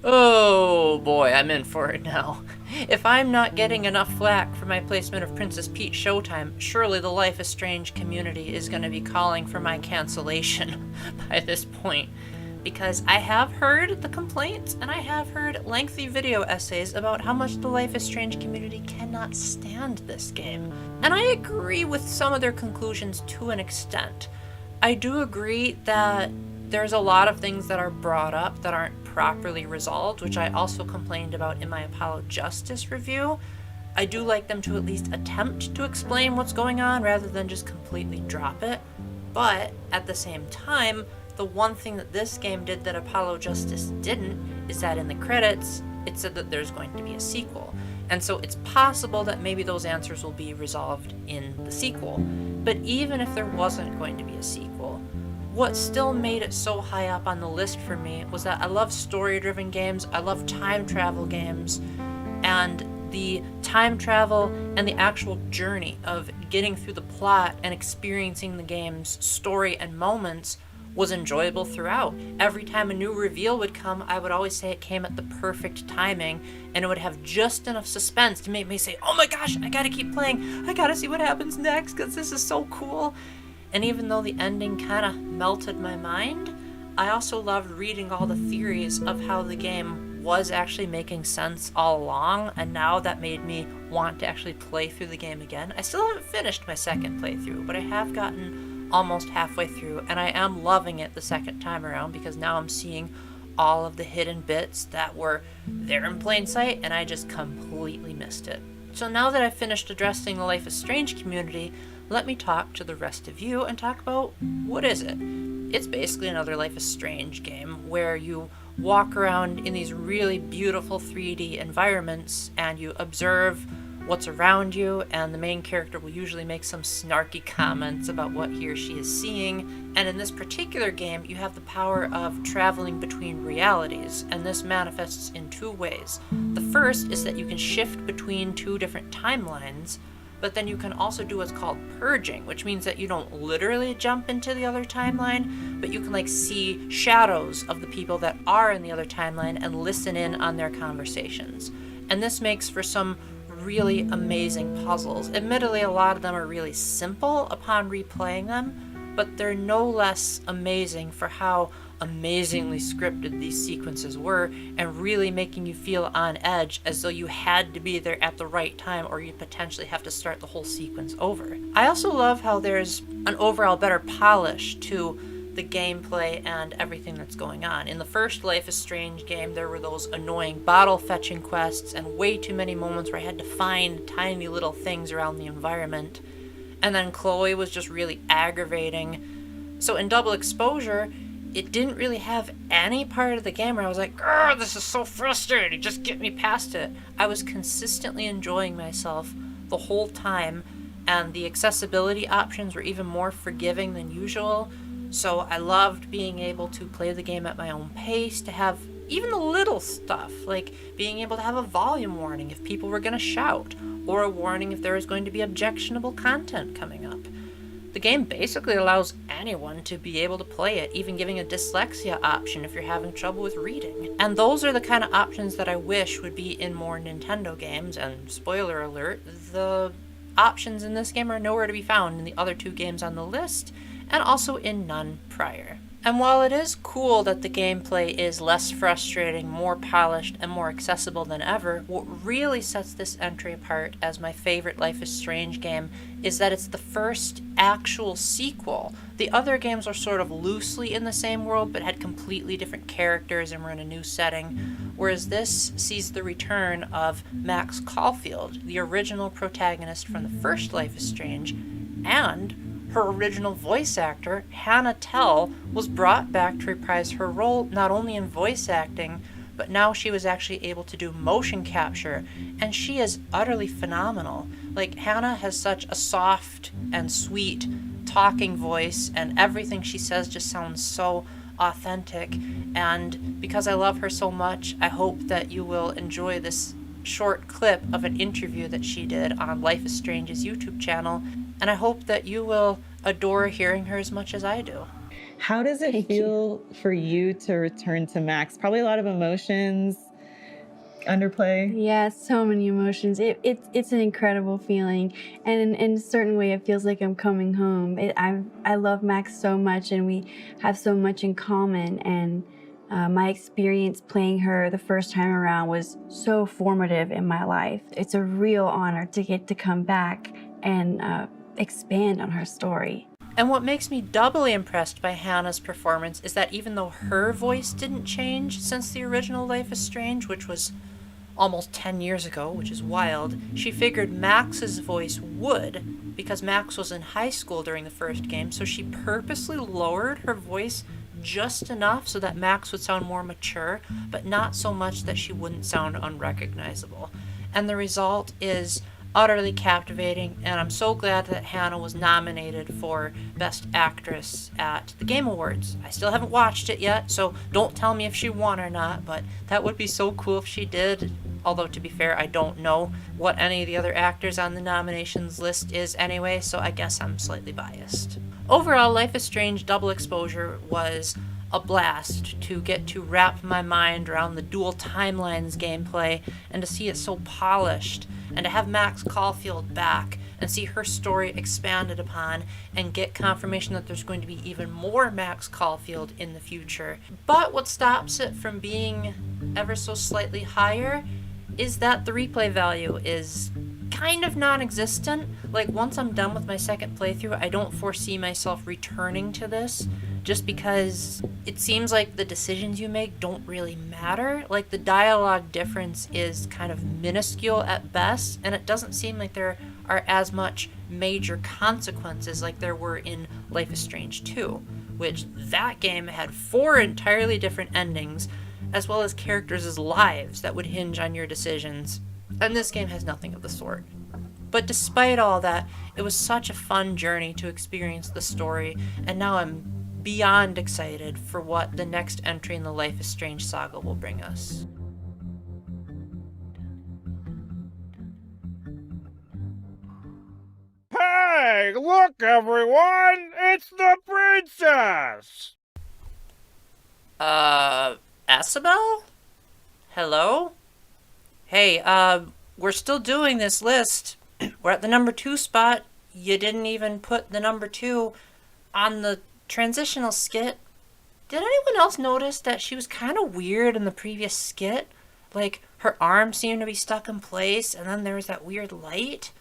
Oh boy, I'm in for it now. If I'm not getting enough flack for my placement of Princess Peach Showtime, surely the Life is Strange community is going to be calling for my cancellation by this point. Because I have heard the complaints, and I have heard lengthy video essays about how much the Life is Strange community cannot stand this game. And I agree with some of their conclusions to an extent. I do agree that there's a lot of things that are brought up that aren't properly resolved, which I also complained about in my Apollo Justice review. I do like them to at least attempt to explain what's going on rather than just completely drop it. But at the same time, the one thing that this game did that Apollo Justice didn't is that in the credits, it said that there's going to be a sequel. And so it's possible that maybe those answers will be resolved in the sequel. But even if there wasn't going to be a sequel, what still made it so high up on the list for me was that I love story-driven games, I love time travel games, and the time travel and the actual journey of getting through the plot and experiencing the game's story and moments was enjoyable throughout. Every time a new reveal would come, I would always say it came at the perfect timing, and it would have just enough suspense to make me say, oh my gosh, I gotta keep playing, I gotta see what happens next, because this is so cool. And even though the ending kind of melted my mind, I also loved reading all the theories of how the game was actually making sense all along, and now that made me want to actually play through the game again. I still haven't finished my second playthrough, but I have gotten almost halfway through, and I am loving it the second time around because now I'm seeing all of the hidden bits that were there in plain sight, and I just completely missed it. So now that I've finished addressing the Life is Strange community, let me talk to the rest of you and talk about what is it. It's basically another Life is Strange game where you walk around in these really beautiful 3D environments and you observe what's around you, and the main character will usually make some snarky comments about what he or she is seeing. And in this particular game, you have the power of traveling between realities, and this manifests in two ways. The first is that you can shift between two different timelines, but then you can also do what's called purging, which means that you don't literally jump into the other timeline, but you can see shadows of the people that are in the other timeline and listen in on their conversations. And this makes for some really amazing puzzles. Admittedly, a lot of them are really simple upon replaying them, but they're no less amazing for how amazingly scripted these sequences were, and really making you feel on edge as though you had to be there at the right time or you potentially have to start the whole sequence over. I also love how there's an overall better polish to the gameplay and everything that's going on. In the first Life is Strange game, there were those annoying bottle fetching quests and way too many moments where I had to find tiny little things around the environment. And then Chloe was just really aggravating. So in Double Exposure, it didn't really have any part of the game where I was like, "Grr, this is so frustrating, just get me past it." I was consistently enjoying myself the whole time, and the accessibility options were even more forgiving than usual. So I loved being able to play the game at my own pace, to have even the little stuff, like being able to have a volume warning if people were going to shout, or a warning if there was going to be objectionable content coming up. The game basically allows anyone to be able to play it, even giving a dyslexia option if you're having trouble with reading. And those are the kind of options that I wish would be in more Nintendo games, and spoiler alert, the options in this game are nowhere to be found in the other two games on the list, and also in none prior. And while it is cool that the gameplay is less frustrating, more polished, and more accessible than ever, what really sets this entry apart as my favorite Life is Strange game is that it's the first actual sequel. The other games are sort of loosely in the same world, but had completely different characters and were in a new setting, whereas this sees the return of Max Caulfield, the original protagonist from the first Life is Strange, and her original voice actor, Hannah Tell, was brought back to reprise her role not only in voice acting, but now she was actually able to do motion capture, and she is utterly phenomenal. Hannah has such a soft and sweet talking voice, and everything she says just sounds so authentic, and because I love her so much, I hope that you will enjoy this short clip of an interview that she did on Life is Strange's YouTube channel, and I hope that you will adore hearing her as much as I do. How does it feel for you to return to Max? Probably a lot of emotions, underplay. Yeah, so many emotions. It's an incredible feeling, and in a certain way, it feels like I'm coming home. I love Max so much, and we have so much in common. And my experience playing her the first time around was so formative in my life. It's a real honor to get to come back and expand on her story. And what makes me doubly impressed by Hannah's performance is that even though her voice didn't change since the original Life is Strange, which was almost 10 years ago, which is wild, she figured Max's voice would, because Max was in high school during the first game, so she purposely lowered her voice just enough so that Max would sound more mature, but not so much that she wouldn't sound unrecognizable. And the result is utterly captivating, and I'm so glad that Hannah was nominated for Best Actress at the Game Awards. I still haven't watched it yet, so don't tell me if she won or not, but that would be so cool if she did. Although, to be fair, I don't know what any of the other actors on the nominations list is anyway, so I guess I'm slightly biased. Overall, Life is Strange Double Exposure was a blast to get to wrap my mind around the dual timelines gameplay and to see it so polished, and to have Max Caulfield back and see her story expanded upon and get confirmation that there's going to be even more Max Caulfield in the future. But what stops it from being ever so slightly higher is that the replay value is kind of non-existent. Like, once I'm done with my second playthrough, I don't foresee myself returning to this, just because it seems like the decisions you make don't really matter. Like, the dialogue difference is kind of minuscule at best, and it doesn't seem like there are as much major consequences like there were in Life is Strange 2, which that game had 4 entirely different endings, as well as characters' lives that would hinge on your decisions. And this game has nothing of the sort. But despite all that, it was such a fun journey to experience the story, and now I'm beyond excited for what the next entry in the Life is Strange saga will bring us. Hey, look everyone! It's the princess! Esabelle? Hello? Hey, we're still doing this list. We're at the number 2 spot. You didn't even put the number 2 on the transitional skit. Did anyone else notice that she was kind of weird in the previous skit? Like, her arm seemed to be stuck in place, and then there was that weird light?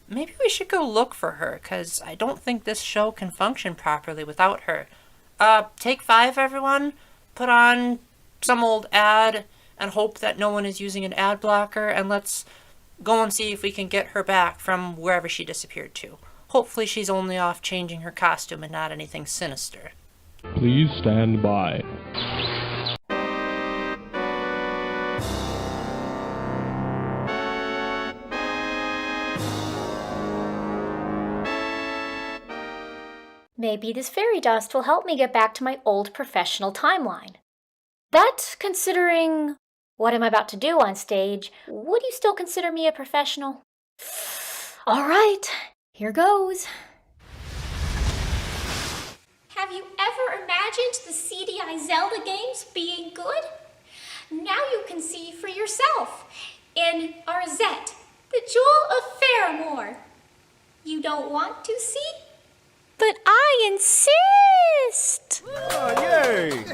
Maybe we should go look for her, because I don't think this show can function properly without her. Take 5, everyone. Put on some old ad and hope that no one is using an ad blocker, and let's go and see if we can get her back from wherever she disappeared to. Hopefully she's only off changing her costume and not anything sinister. Please stand by. Maybe this fairy dust will help me get back to my old professional timeline. But considering what I'm about to do on stage, would you still consider me a professional? All right, here goes. Have you ever imagined the CDI Zelda games being good? Now you can see for yourself in Arzette, the Jewel of Faramore. You don't want to see? But I insist! Oh, yay!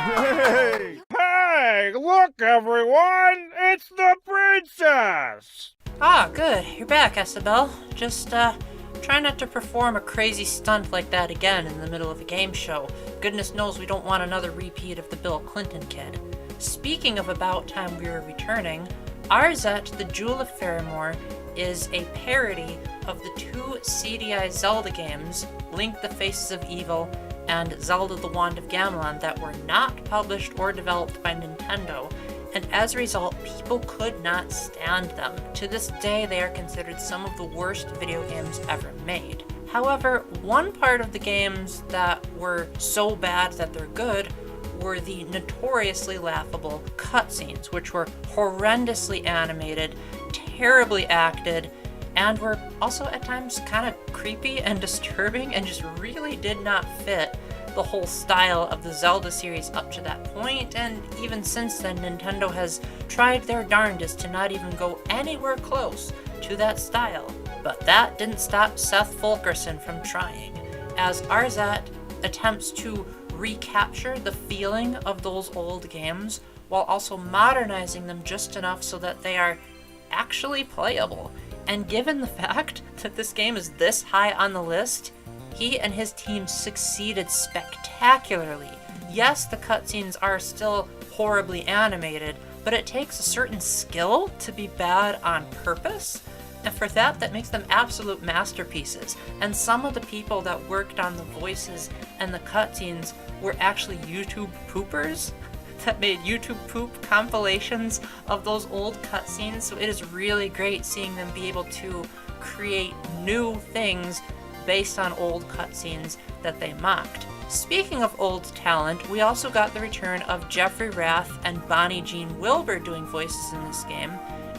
Yay! Hey, look everyone! It's the princess! Ah, good. You're back, Esabelle. Just, try not to perform a crazy stunt like that again in the middle of a game show. Goodness knows we don't want another repeat of the Bill Clinton kid. Speaking of About Time We Were Returning, Arzette, the Jewel of Faramore, is a parody of the 2 CDI Zelda games, Link the Faces of Evil and Zelda the Wand of Gamelon, that were not published or developed by Nintendo, and as a result, people could not stand them. To this day, they are considered some of the worst video games ever made. However, one part of the games that were so bad that they're good were the notoriously laughable cutscenes, which were horrendously animated, terribly acted, and were also at times kind of creepy and disturbing and just really did not fit the whole style of the Zelda series up to that point, and even since then Nintendo has tried their darndest to not even go anywhere close to that style. But that didn't stop Seth Fulkerson from trying, as Arzette attempts to recapture the feeling of those old games while also modernizing them just enough so that they are actually playable. And given the fact that this game is this high on the list, he and his team succeeded spectacularly. Yes, the cutscenes are still horribly animated, but it takes a certain skill to be bad on purpose, and for that makes them absolute masterpieces. And some of the people that worked on the voices and the cutscenes were actually YouTube poopers that made YouTube poop compilations of those old cutscenes, so it is really great seeing them be able to create new things based on old cutscenes that they mocked. Speaking of old talent, we also got the return of Jeffrey Rath and Bonnie Jean Wilbur doing voices in this game,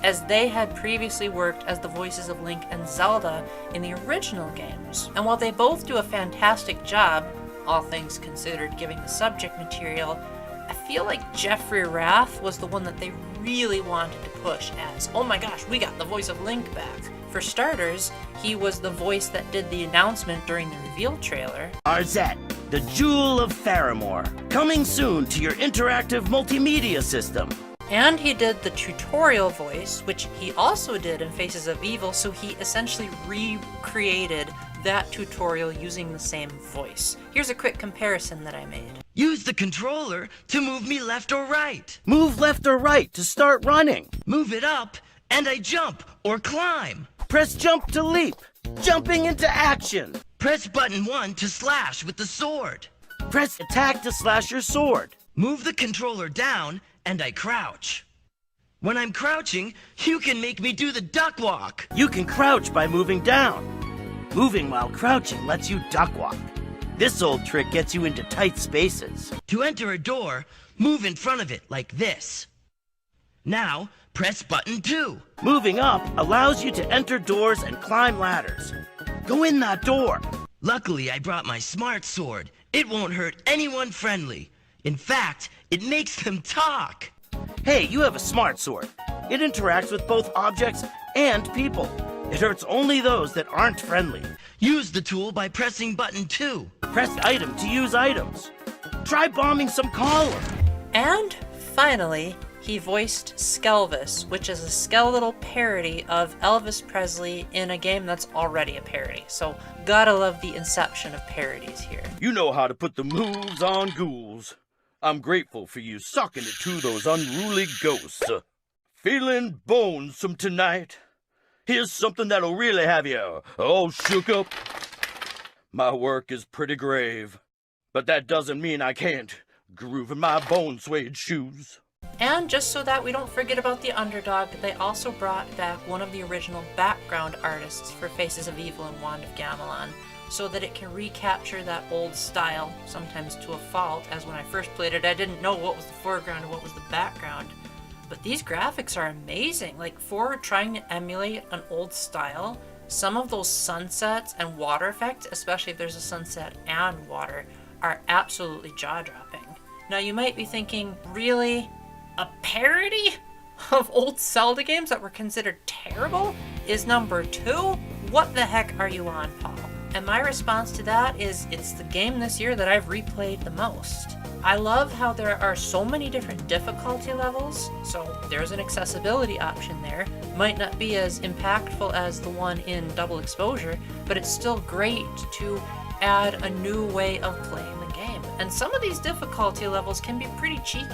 as they had previously worked as the voices of Link and Zelda in the original games. And while they both do a fantastic job, all things considered, giving the subject material, I feel like Jeffrey Rath was the one that they really wanted to push as, oh my gosh, we got the voice of Link back. For starters, he was the voice that did the announcement during the reveal trailer. Arzette, the Jewel of Faramore, coming soon to your interactive multimedia system. And he did the tutorial voice, which he also did in Faces of Evil, so he essentially recreated that tutorial using the same voice. Here's a quick comparison that I made. Use the controller to move me left or right. Move left or right to start running. Move it up, and I jump or climb. Press jump to leap. Jumping into action. Press button 1 to slash with the sword. Press attack to slash your sword. Move the controller down, and I crouch. When I'm crouching, you can make me do the duck walk. You can crouch by moving down. Moving while crouching lets you duck walk. This old trick gets you into tight spaces. To enter a door, move in front of it like this. Now, press button 2. Moving up allows you to enter doors and climb ladders. Go in that door. Luckily, I brought my smart sword. It won't hurt anyone friendly. In fact, it makes them talk. Hey, you have a smart sword. It interacts with both objects and people. It hurts only those that aren't friendly. Use the tool by pressing button 2. Press item to use items. Try bombing some column. And finally, he voiced Skelvis, which is a skeletal parody of Elvis Presley in a game that's already a parody. So gotta love the inception of parodies here. You know how to put the moves on ghouls. I'm grateful for you sucking it to those unruly ghosts. Feeling bonesome tonight? Here's something that'll really have you all shook up. My work is pretty grave, but that doesn't mean I can't groove in my bone-suede shoes. And just so that we don't forget about the underdog, they also brought back one of the original background artists for Faces of Evil and Wand of Gamelon, so that it can recapture that old style, sometimes to a fault, as when I first played it I didn't know what was the foreground and what was the background. But these graphics are amazing. Like, for trying to emulate an old style, some of those sunsets and water effects, especially if there's a sunset and water, are absolutely jaw-dropping. Now you might be thinking, really? A parody of old Zelda games that were considered terrible is number 2? What the heck are you on, Paul? And my response to that is, it's the game this year that I've replayed the most. I love how there are so many different difficulty levels, so there's an accessibility option there. Might not be as impactful as the one in Double Exposure, but it's still great to add a new way of playing the game. And some of these difficulty levels can be pretty cheeky,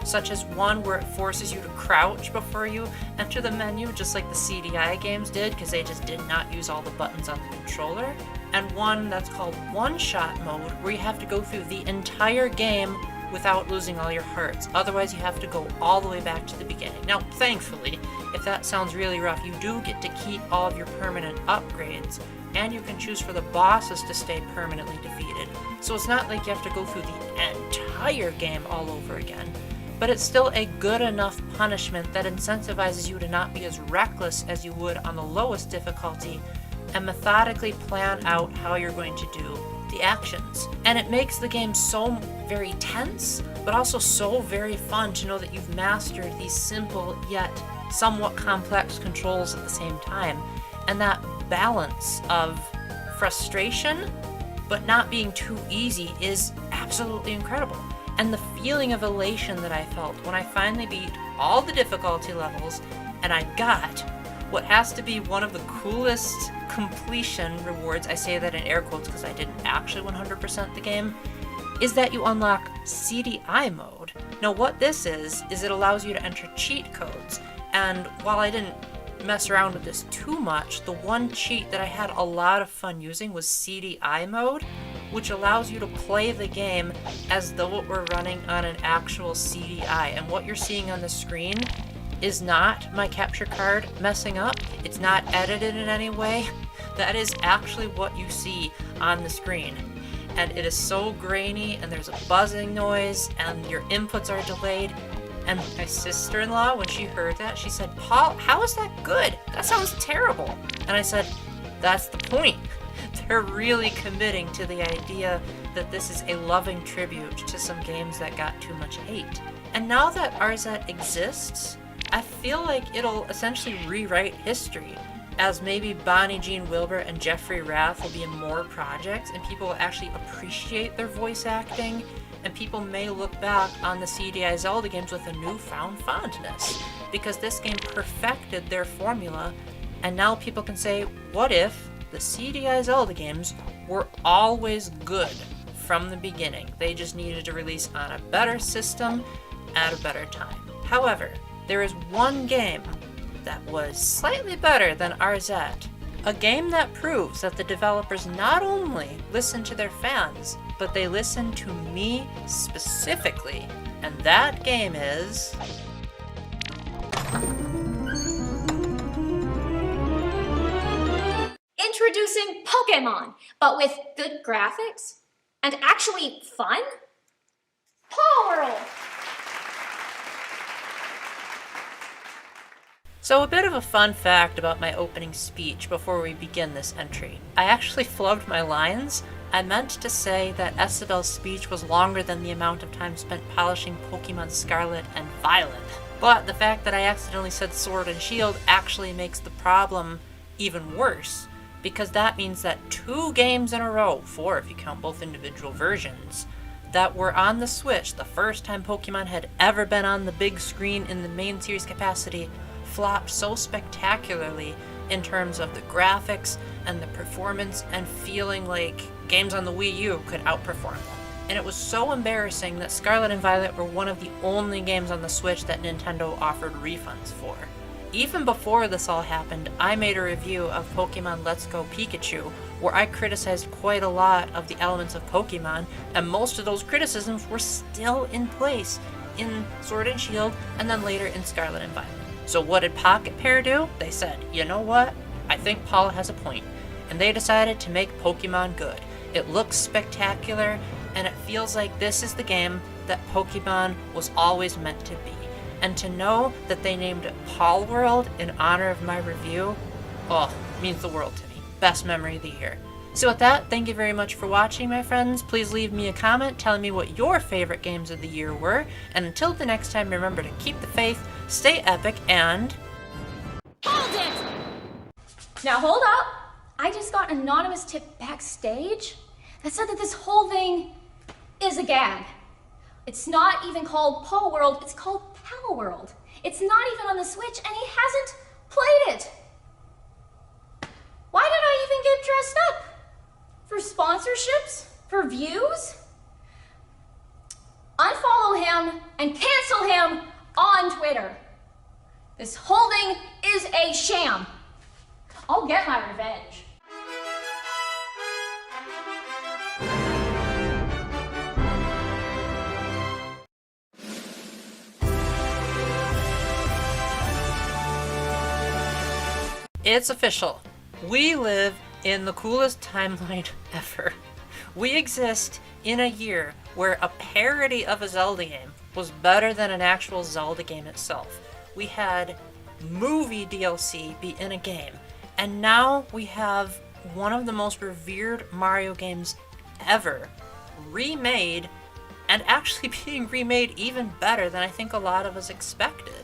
such as one where it forces you to crouch before you enter the menu, just like the CDI games did, because they just did not use all the buttons on the controller. And one that's called one-shot mode, where you have to go through the entire game without losing all your hearts. Otherwise, you have to go all the way back to the beginning. Now, thankfully, if that sounds really rough, you do get to keep all of your permanent upgrades, and you can choose for the bosses to stay permanently defeated. So it's not like you have to go through the entire game all over again. But it's still a good enough punishment that incentivizes you to not be as reckless as you would on the lowest difficulty, and methodically plan out how you're going to do the actions. And it makes the game so very tense, but also so very fun to know that you've mastered these simple yet somewhat complex controls at the same time. And that balance of frustration, but not being too easy, is absolutely incredible. And the feeling of elation that I felt when I finally beat all the difficulty levels, and I got what has to be one of the coolest completion rewards, I say that in air quotes because I didn't actually 100% the game, is that you unlock CDI mode. Now what this is it allows you to enter cheat codes, and while I didn't mess around with this too much, the one cheat that I had a lot of fun using was CDI mode, which allows you to play the game as though it were running on an actual CDI. And what you're seeing on the screen is not my capture card messing up. It's not edited in any way. That is actually what you see on the screen. And it is so grainy, and there's a buzzing noise, and your inputs are delayed. And my sister-in-law, when she heard that, she said, "Paul, how is that good? That sounds terrible." And I said, that's the point. They're really committing to the idea that this is a loving tribute to some games that got too much hate. And now that Arzette exists, I feel like it'll essentially rewrite history, as maybe Bonnie Jean Wilbur and Jeffrey Rath will be in more projects and people will actually appreciate their voice acting, and people may look back on the CDI Zelda games with a newfound fondness, because this game perfected their formula, and now people can say, what if the CDI Zelda games were always good from the beginning? They just needed to release on a better system at a better time. However, there is one game that was slightly better than RZ. A game that proves that the developers not only listen to their fans, but they listen to me specifically. And that game is... Introducing Pokemon, but with good graphics and actually fun? Paw World! So a bit of a fun fact about my opening speech before we begin this entry. I actually flubbed my lines. I meant to say that Esabelle's speech was longer than the amount of time spent polishing Pokemon Scarlet and Violet. But the fact that I accidentally said Sword and Shield actually makes the problem even worse, because that means that 2 games in a row, 4 if you count both individual versions, that were on the Switch the first time Pokemon had ever been on the big screen in the main series capacity, flopped so spectacularly in terms of the graphics and the performance, and feeling like games on the Wii U could outperform them. And it was so embarrassing that Scarlet and Violet were one of the only games on the Switch that Nintendo offered refunds for. Even before this all happened, I made a review of Pokemon Let's Go Pikachu, where I criticized quite a lot of the elements of Pokemon, and most of those criticisms were still in place in Sword and Shield, and then later in Scarlet and Violet. So what did Pocket Pair do? They said, you know what? I think Paul has a point. And they decided to make Pokemon good. It looks spectacular, and it feels like this is the game that Pokemon was always meant to be. And to know that they named it Paul World in honor of my review, oh, means the world to me. Best memory of the year. So with that, thank you very much for watching, my friends. Please leave me a comment telling me what your favorite games of the year were. And until the next time, remember to keep the faith, stay epic, and... Hold it! Now hold up. I just got an anonymous tip backstage that said that this whole thing is a gag. It's not even called Paw World, it's called Pal World. It's not even on the Switch, and he hasn't played it. Why did I even get dressed up? For sponsorships? For views? Unfollow him and cancel him on Twitter. This whole thing is a sham. I'll get my revenge. It's official. We live in the coolest timeline ever. We exist in a year where a parody of a Zelda game was better than an actual Zelda game itself. We had movie DLC be in a game, and now we have one of the most revered Mario games ever remade, and actually being remade even better than I think a lot of us expected.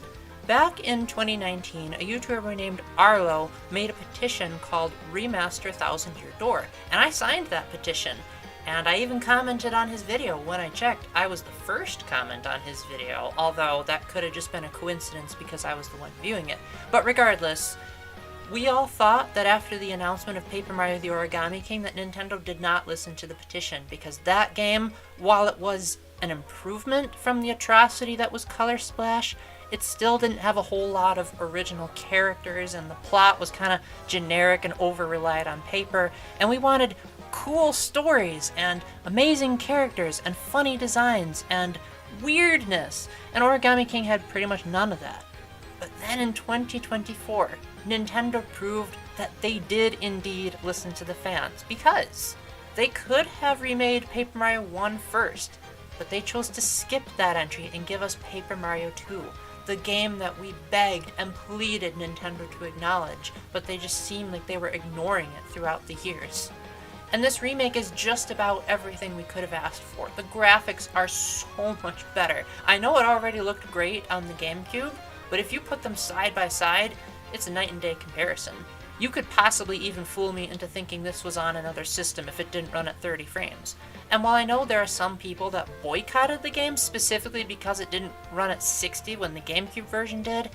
Back in 2019, a YouTuber named Arlo made a petition called Remaster 1000 Year Door, and I signed that petition. And I even commented on his video. When I checked, I was the first comment on his video, although that could have just been a coincidence because I was the one viewing it. But regardless, we all thought that after the announcement of Paper Mario the Origami King that Nintendo did not listen to the petition, because that game, while it was an improvement from the atrocity that was Color Splash, it still didn't have a whole lot of original characters, and the plot was kind of generic and over-relied on paper, and we wanted cool stories and amazing characters and funny designs and weirdness, and Origami King had pretty much none of that. But then in 2024, Nintendo proved that they did indeed listen to the fans, because they could have remade Paper Mario 1 first, but they chose to skip that entry and give us Paper Mario 2. The game that we begged and pleaded Nintendo to acknowledge, but they just seemed like they were ignoring it throughout the years. And this remake is just about everything we could have asked for. The graphics are so much better. I know it already looked great on the GameCube, but if you put them side by side, it's a night and day comparison. You could possibly even fool me into thinking this was on another system if it didn't run at 30 frames. And while I know there are some people that boycotted the game specifically because it didn't run at 60 when the GameCube version did,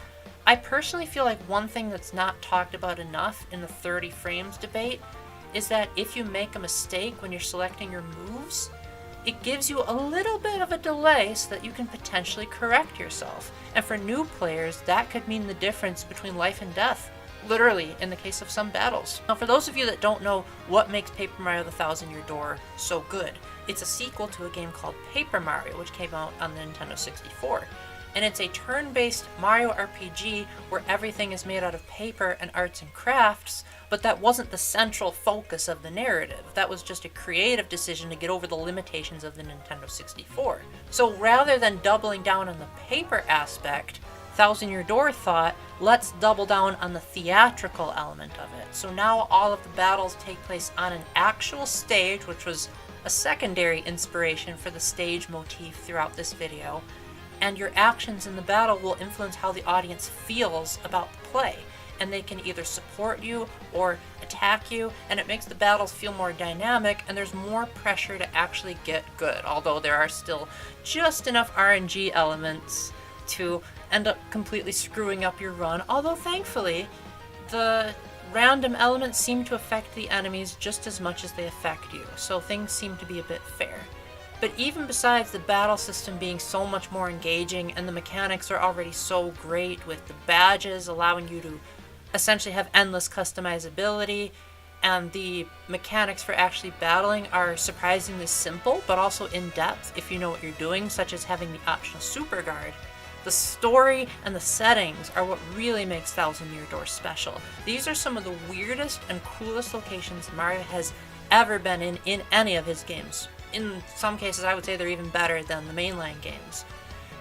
I personally feel like one thing that's not talked about enough in the 30 frames debate is that if you make a mistake when you're selecting your moves, it gives you a little bit of a delay so that you can potentially correct yourself. And for new players, that could mean the difference between life and death, literally in the case of some battles. Now, for those of you that don't know what makes Paper Mario the Thousand Year Door so good, it's a sequel to a game called Paper Mario, which came out on the Nintendo 64. And it's a turn-based Mario RPG where everything is made out of paper and arts and crafts, but that wasn't the central focus of the narrative. That was just a creative decision to get over the limitations of the Nintendo 64. So rather than doubling down on the paper aspect, Thousand Year Door thought, let's double down on the theatrical element of it. So now all of the battles take place on an actual stage, which was a secondary inspiration for the stage motif throughout this video. And your actions in the battle will influence how the audience feels about the play. And they can either support you or attack you, and it makes the battles feel more dynamic, and there's more pressure to actually get good, although there are still just enough RNG elements to end up completely screwing up your run, although thankfully, the random elements seem to affect the enemies just as much as they affect you, so things seem to be a bit fair. But even besides the battle system being so much more engaging and the mechanics are already so great with the badges allowing you to essentially have endless customizability, and the mechanics for actually battling are surprisingly simple but also in-depth if you know what you're doing, such as having the optional super guard. The story and the settings are what really makes Thousand Year Door special. These are some of the weirdest and coolest locations Mario has ever been in any of his games. In some cases, I would say they're even better than the mainline games.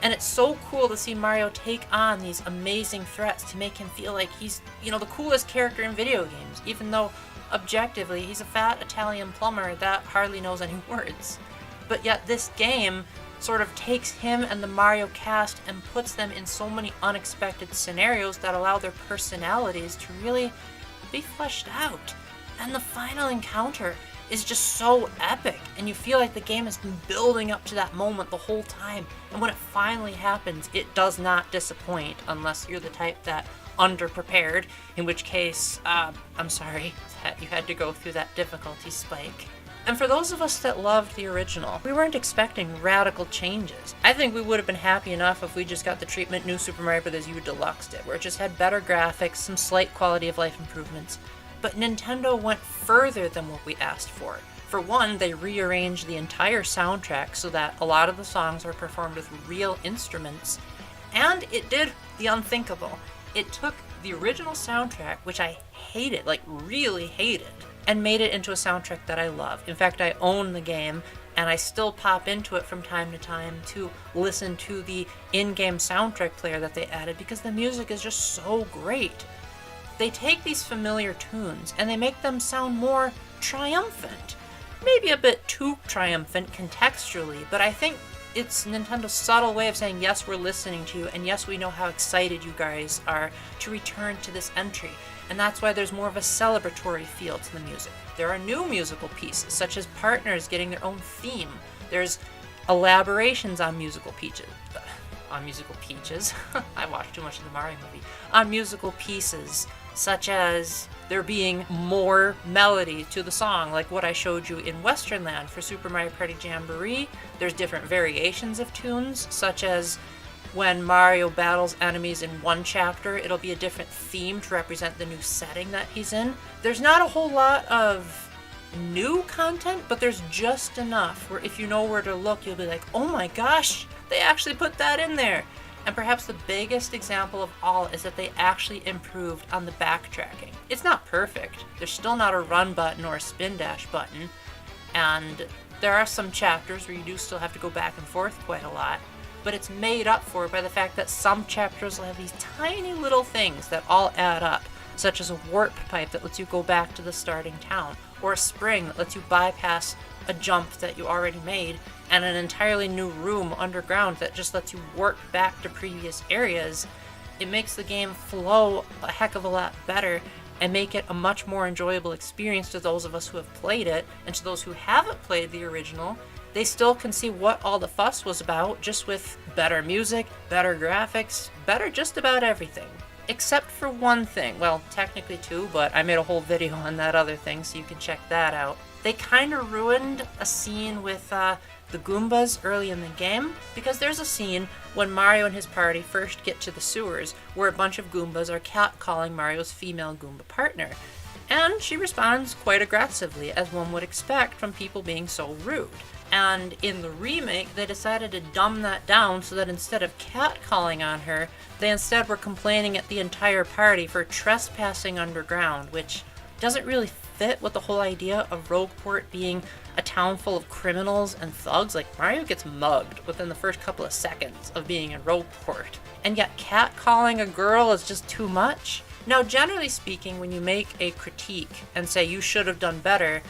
And it's so cool to see Mario take on these amazing threats to make him feel like he's, the coolest character in video games, even though objectively he's a fat Italian plumber that hardly knows any words. But yet this game sort of takes him and the Mario cast and puts them in so many unexpected scenarios that allow their personalities to really be fleshed out. And the final encounter is just so epic, and you feel like the game has been building up to that moment the whole time, and when it finally happens, it does not disappoint unless you're the type that underprepared, in which case, I'm sorry that you had to go through that difficulty spike. And for those of us that loved the original, we weren't expecting radical changes. I think we would have been happy enough if we just got the treatment New Super Mario Bros. U Deluxe did, where it just had better graphics, some slight quality of life improvements. But Nintendo went further than what we asked for. For one, they rearranged the entire soundtrack so that a lot of the songs were performed with real instruments, and it did the unthinkable. It took the original soundtrack, which I hated, like really hated, and made it into a soundtrack that I love. In fact, I own the game, and I still pop into it from time to time to listen to the in-game soundtrack player that they added because the music is just so great. They take these familiar tunes and they make them sound more triumphant. Maybe a bit too triumphant contextually, but I think it's Nintendo's subtle way of saying, yes, we're listening to you, and yes, we know how excited you guys are to return to this entry. And that's why there's more of a celebratory feel to the music. There are new musical pieces, such as partners getting their own theme. There's elaborations on musical peaches. I watched too much of the Mario movie. On musical pieces, such as there being more melody to the song, like what I showed you in Western Land for Super Mario Party Jamboree. There's different variations of tunes, such as when Mario battles enemies in one chapter, it'll be a different theme to represent the new setting that he's in. There's not a whole lot of new content, but there's just enough where if you know where to look, you'll be like, oh my gosh, they actually put that in there. And perhaps the biggest example of all is that they actually improved on the backtracking. It's not perfect. There's still not a run button or a spin dash button. And there are some chapters where you do still have to go back and forth quite a lot. But it's made up for by the fact that some chapters will have these tiny little things that all add up, such as a warp pipe that lets you go back to the starting town, or a spring that lets you bypass a jump that you already made, and an entirely new room underground that just lets you warp back to previous areas. It makes the game flow a heck of a lot better and make it a much more enjoyable experience to those of us who have played it, and to those who haven't played the original. They still can see what all the fuss was about, just with better music, better graphics, better just about everything. Except for one thing. Well, technically two, but I made a whole video on that other thing, so you can check that out. They kind of ruined a scene with the Goombas early in the game, because there's a scene when Mario and his party first get to the sewers where a bunch of Goombas are catcalling Mario's female Goomba partner. And she responds quite aggressively, as one would expect from people being so rude. And in the remake, they decided to dumb that down so that instead of catcalling on her, they instead were complaining at the entire party for trespassing underground, which doesn't really fit with the whole idea of Rogueport being a town full of criminals and thugs. Like, Mario gets mugged within the first couple of seconds of being in Rogueport. And yet catcalling a girl is just too much. Now, generally speaking, when you make a critique and say you should have done better,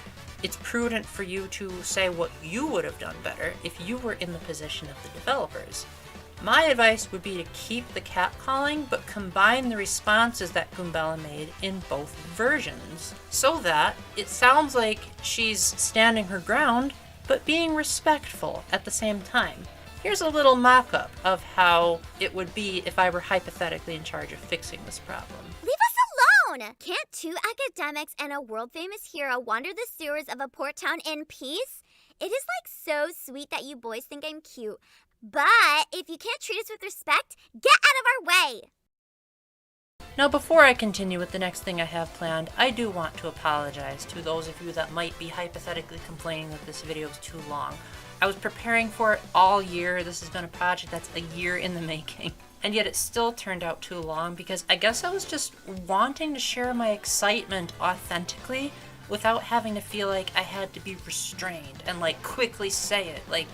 it's prudent for you to say what you would have done better if you were in the position of the developers. My advice would be to keep the catcalling, but combine the responses that Goombella made in both versions, so that it sounds like she's standing her ground, but being respectful at the same time. Here's a little mock-up of how it would be if I were hypothetically in charge of fixing this problem. Leave us alone! Can't two academics and a world-famous hero wander the sewers of a port town in peace? It is like so sweet that you boys think I'm cute. But if you can't treat us with respect, get out of our way! Now, before I continue with the next thing I have planned, I do want to apologize to those of you that might be hypothetically complaining that this video is too long. I was preparing for it all year. This has been a project that's a year in the making. And yet it still turned out too long because I guess I was just wanting to share my excitement authentically without having to feel like I had to be restrained and like quickly say it like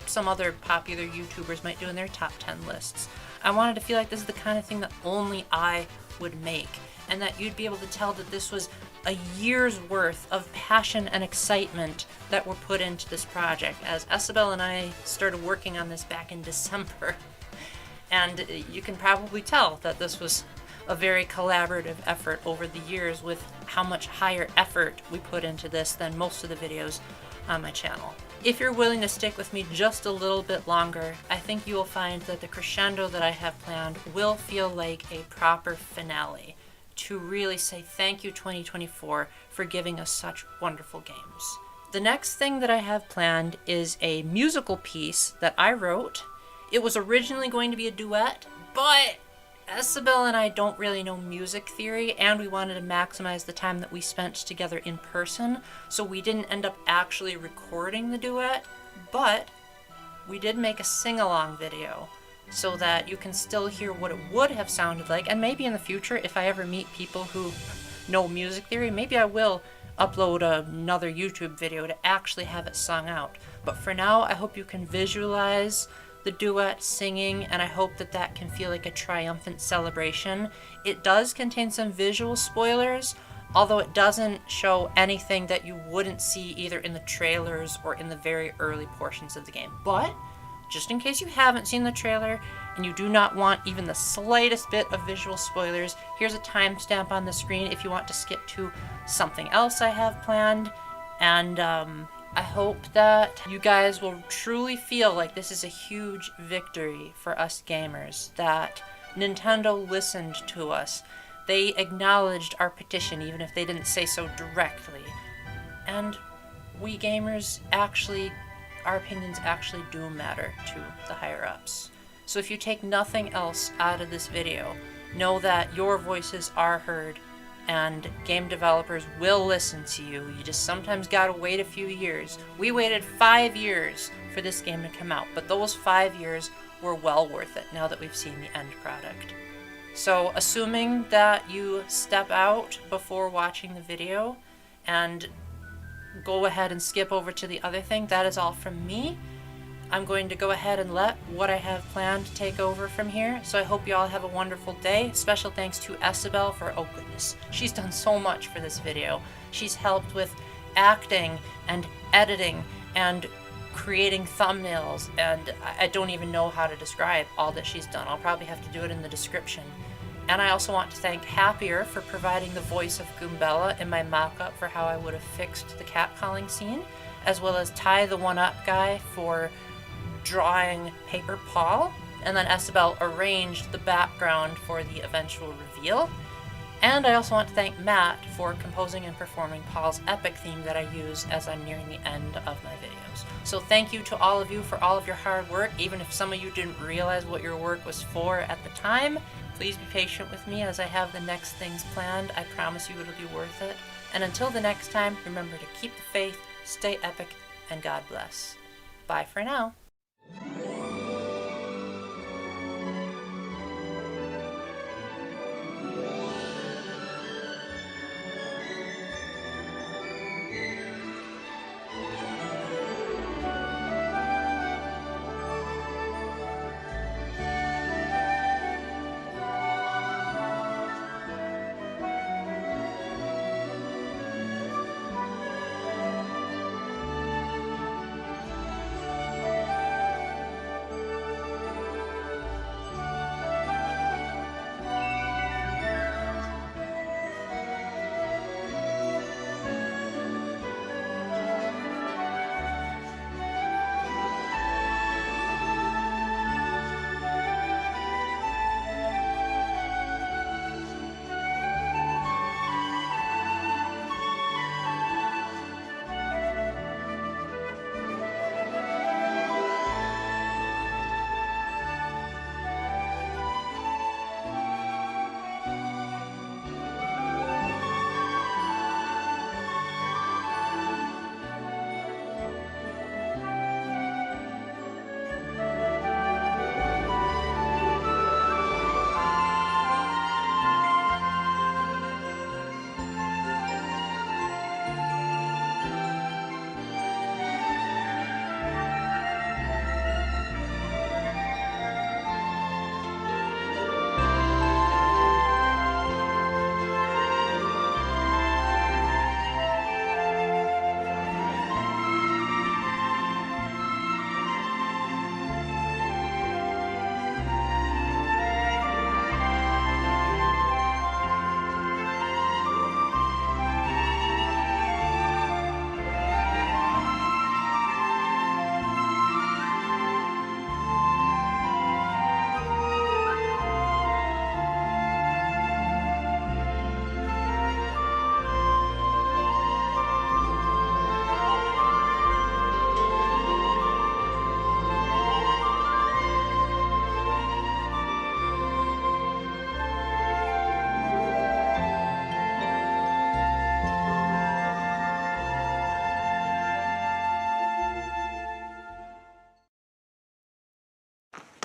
some other popular YouTubers might do in their top 10 lists. I wanted to feel like this is the kind of thing that only I would make, and that you'd be able to tell that this was a year's worth of passion and excitement that were put into this project, as Esabelle and I started working on this back in December. And you can probably tell that this was a very collaborative effort over the years, with how much higher effort we put into this than most of the videos on my channel. If you're willing to stick with me just a little bit longer, I think you will find that the crescendo that I have planned will feel like a proper finale to really say thank you 2024 for giving us such wonderful games. The next thing that I have planned is a musical piece that I wrote. It was originally going to be a duet, but Esabelle and I don't really know music theory, and we wanted to maximize the time that we spent together in person, so we didn't end up actually recording the duet, but we did make a sing-along video so that you can still hear what it would have sounded like. And maybe in the future, if I ever meet people who know music theory, maybe I will upload another YouTube video to actually have it sung out. But for now, I hope you can visualize the duet singing, and I hope that that can feel like a triumphant celebration. It does contain some visual spoilers, although it doesn't show anything that you wouldn't see either in the trailers or in the very early portions of the game. But just in case you haven't seen the trailer and you do not want even the slightest bit of visual spoilers, here's a timestamp on the screen if you want to skip to something else I have planned. And I hope that you guys will truly feel like this is a huge victory for us gamers, that Nintendo listened to us. They acknowledged our petition, even if they didn't say so directly. And we gamers actually, our opinions actually do matter to the higher-ups. So if you take nothing else out of this video, know that your voices are heard, and game developers will listen to you. You just sometimes gotta wait a few years. We waited 5 years for this game to come out, but those 5 years were well worth it now that we've seen the end product. So assuming that you step out before watching the video and go ahead and skip over to the other thing, that is all from me. I'm going to go ahead and let what I have planned take over from here. So I hope you all have a wonderful day. Special thanks to Esabelle for, oh goodness, she's done so much for this video. She's helped with acting and editing and creating thumbnails, and I don't even know how to describe all that she's done. I'll probably have to do it in the description. And I also want to thank Hapyr for providing the voice of Goombella in my mock-up for how I would have fixed the catcalling scene, as well as Ty the One-Up guy for drawing Paper Paul, and then Esabelle arranged the background for the eventual reveal. And I also want to thank Matt for composing and performing Paul's epic theme that I use as I'm nearing the end of my videos. So thank you to all of you for all of your hard work, even if some of you didn't realize what your work was for at the time. Please be patient with me as I have the next things planned. I promise you it'll be worth it. And until the next time, remember to keep the faith, stay epic, and God bless. Bye for now.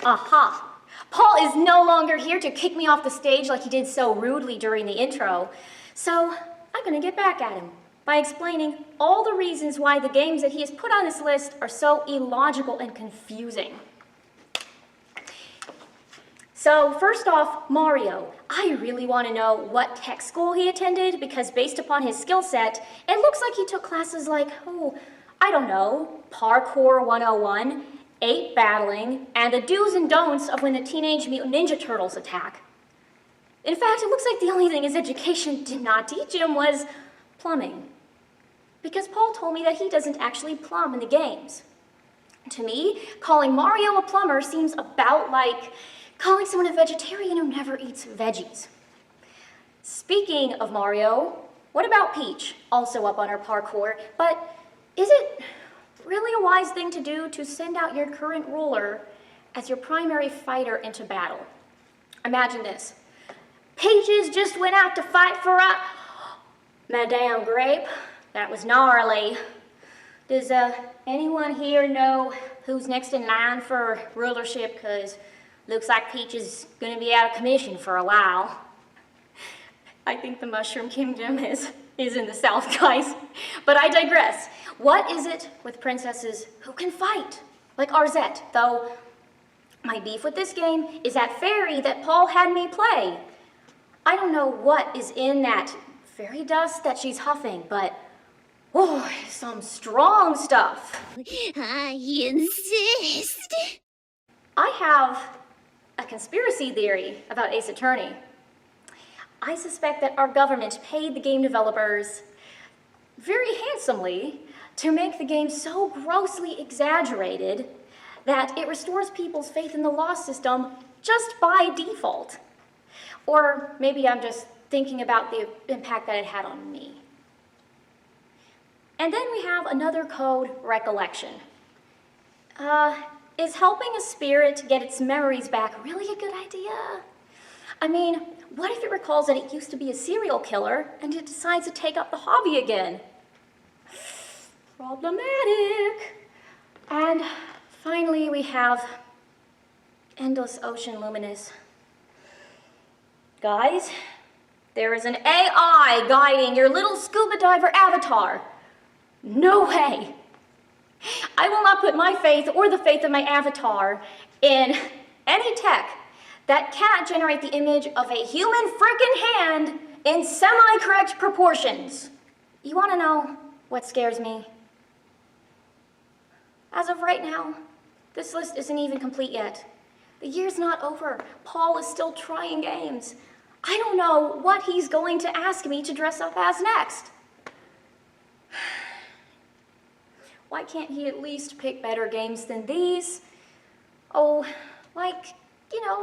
Aha! Paul is no longer here to kick me off the stage like he did so rudely during the intro. So I'm gonna get back at him by explaining all the reasons why the games that he has put on this list are so illogical and confusing. So first off, Mario. I really want to know what tech school he attended because based upon his skill set, it looks like he took classes like, I don't know, Parkour 101, 8 battling, and the do's and don'ts of when the Teenage Mutant Ninja Turtles attack. In fact, it looks like the only thing his education did not teach him was plumbing. Because Paul told me that he doesn't actually plumb in the games. To me, calling Mario a plumber seems about like calling someone a vegetarian who never eats veggies. Speaking of Mario, what about Peach? Also up on her parkour, but is it really a wise thing to do to send out your current ruler as your primary fighter into battle? Imagine this. Peaches just went out to fight for Madame Grape. That was gnarly. Does anyone here know who's next in line for rulership? Because looks like Peach is going to be out of commission for a while. I think the Mushroom Kingdom is in the South, guys. But I digress. What is it with princesses who can fight? Like Arzette, though my beef with this game is that fairy that Paul had me play. I don't know what is in that fairy dust that she's huffing, but Oh, some strong stuff. I insist. I have a conspiracy theory about Ace Attorney. I suspect that our government paid the game developers very handsomely to make the game so grossly exaggerated that it restores people's faith in the law system just by default. Or maybe I'm just thinking about the impact that it had on me. And then we have another code, recollection. Is helping a spirit get its memories back really a good idea? I mean, what if it recalls that it used to be a serial killer and it decides to take up the hobby again? Problematic. And finally, we have Endless Ocean Luminous. Guys, there is an AI guiding your little scuba diver avatar. No way. I will not put my faith or the faith of my avatar in any tech that cannot generate the image of a human frickin' hand in semi-correct proportions. You wanna know what scares me? As of right now, this list isn't even complete yet. The year's not over. Paul is still trying games. I don't know what he's going to ask me to dress up as next. Why can't he at least pick better games than these? Oh, like,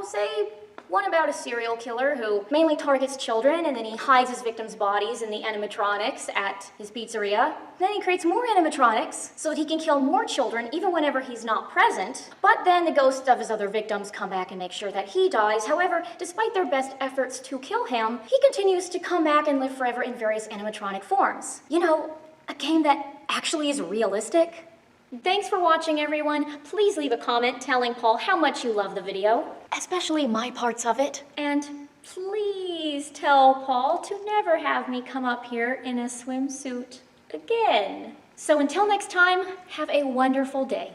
say one about a serial killer who mainly targets children and then he hides his victims' bodies in the animatronics at his pizzeria. Then he creates more animatronics so that he can kill more children even whenever he's not present. But then the ghosts of his other victims come back and make sure that he dies. However, despite their best efforts to kill him, he continues to come back and live forever in various animatronic forms. A game that actually is realistic. Thanks for watching, everyone. Please leave a comment telling Paul how much you love the video, especially my parts of it. And please tell Paul to never have me come up here in a swimsuit again. So until next time, have a wonderful day.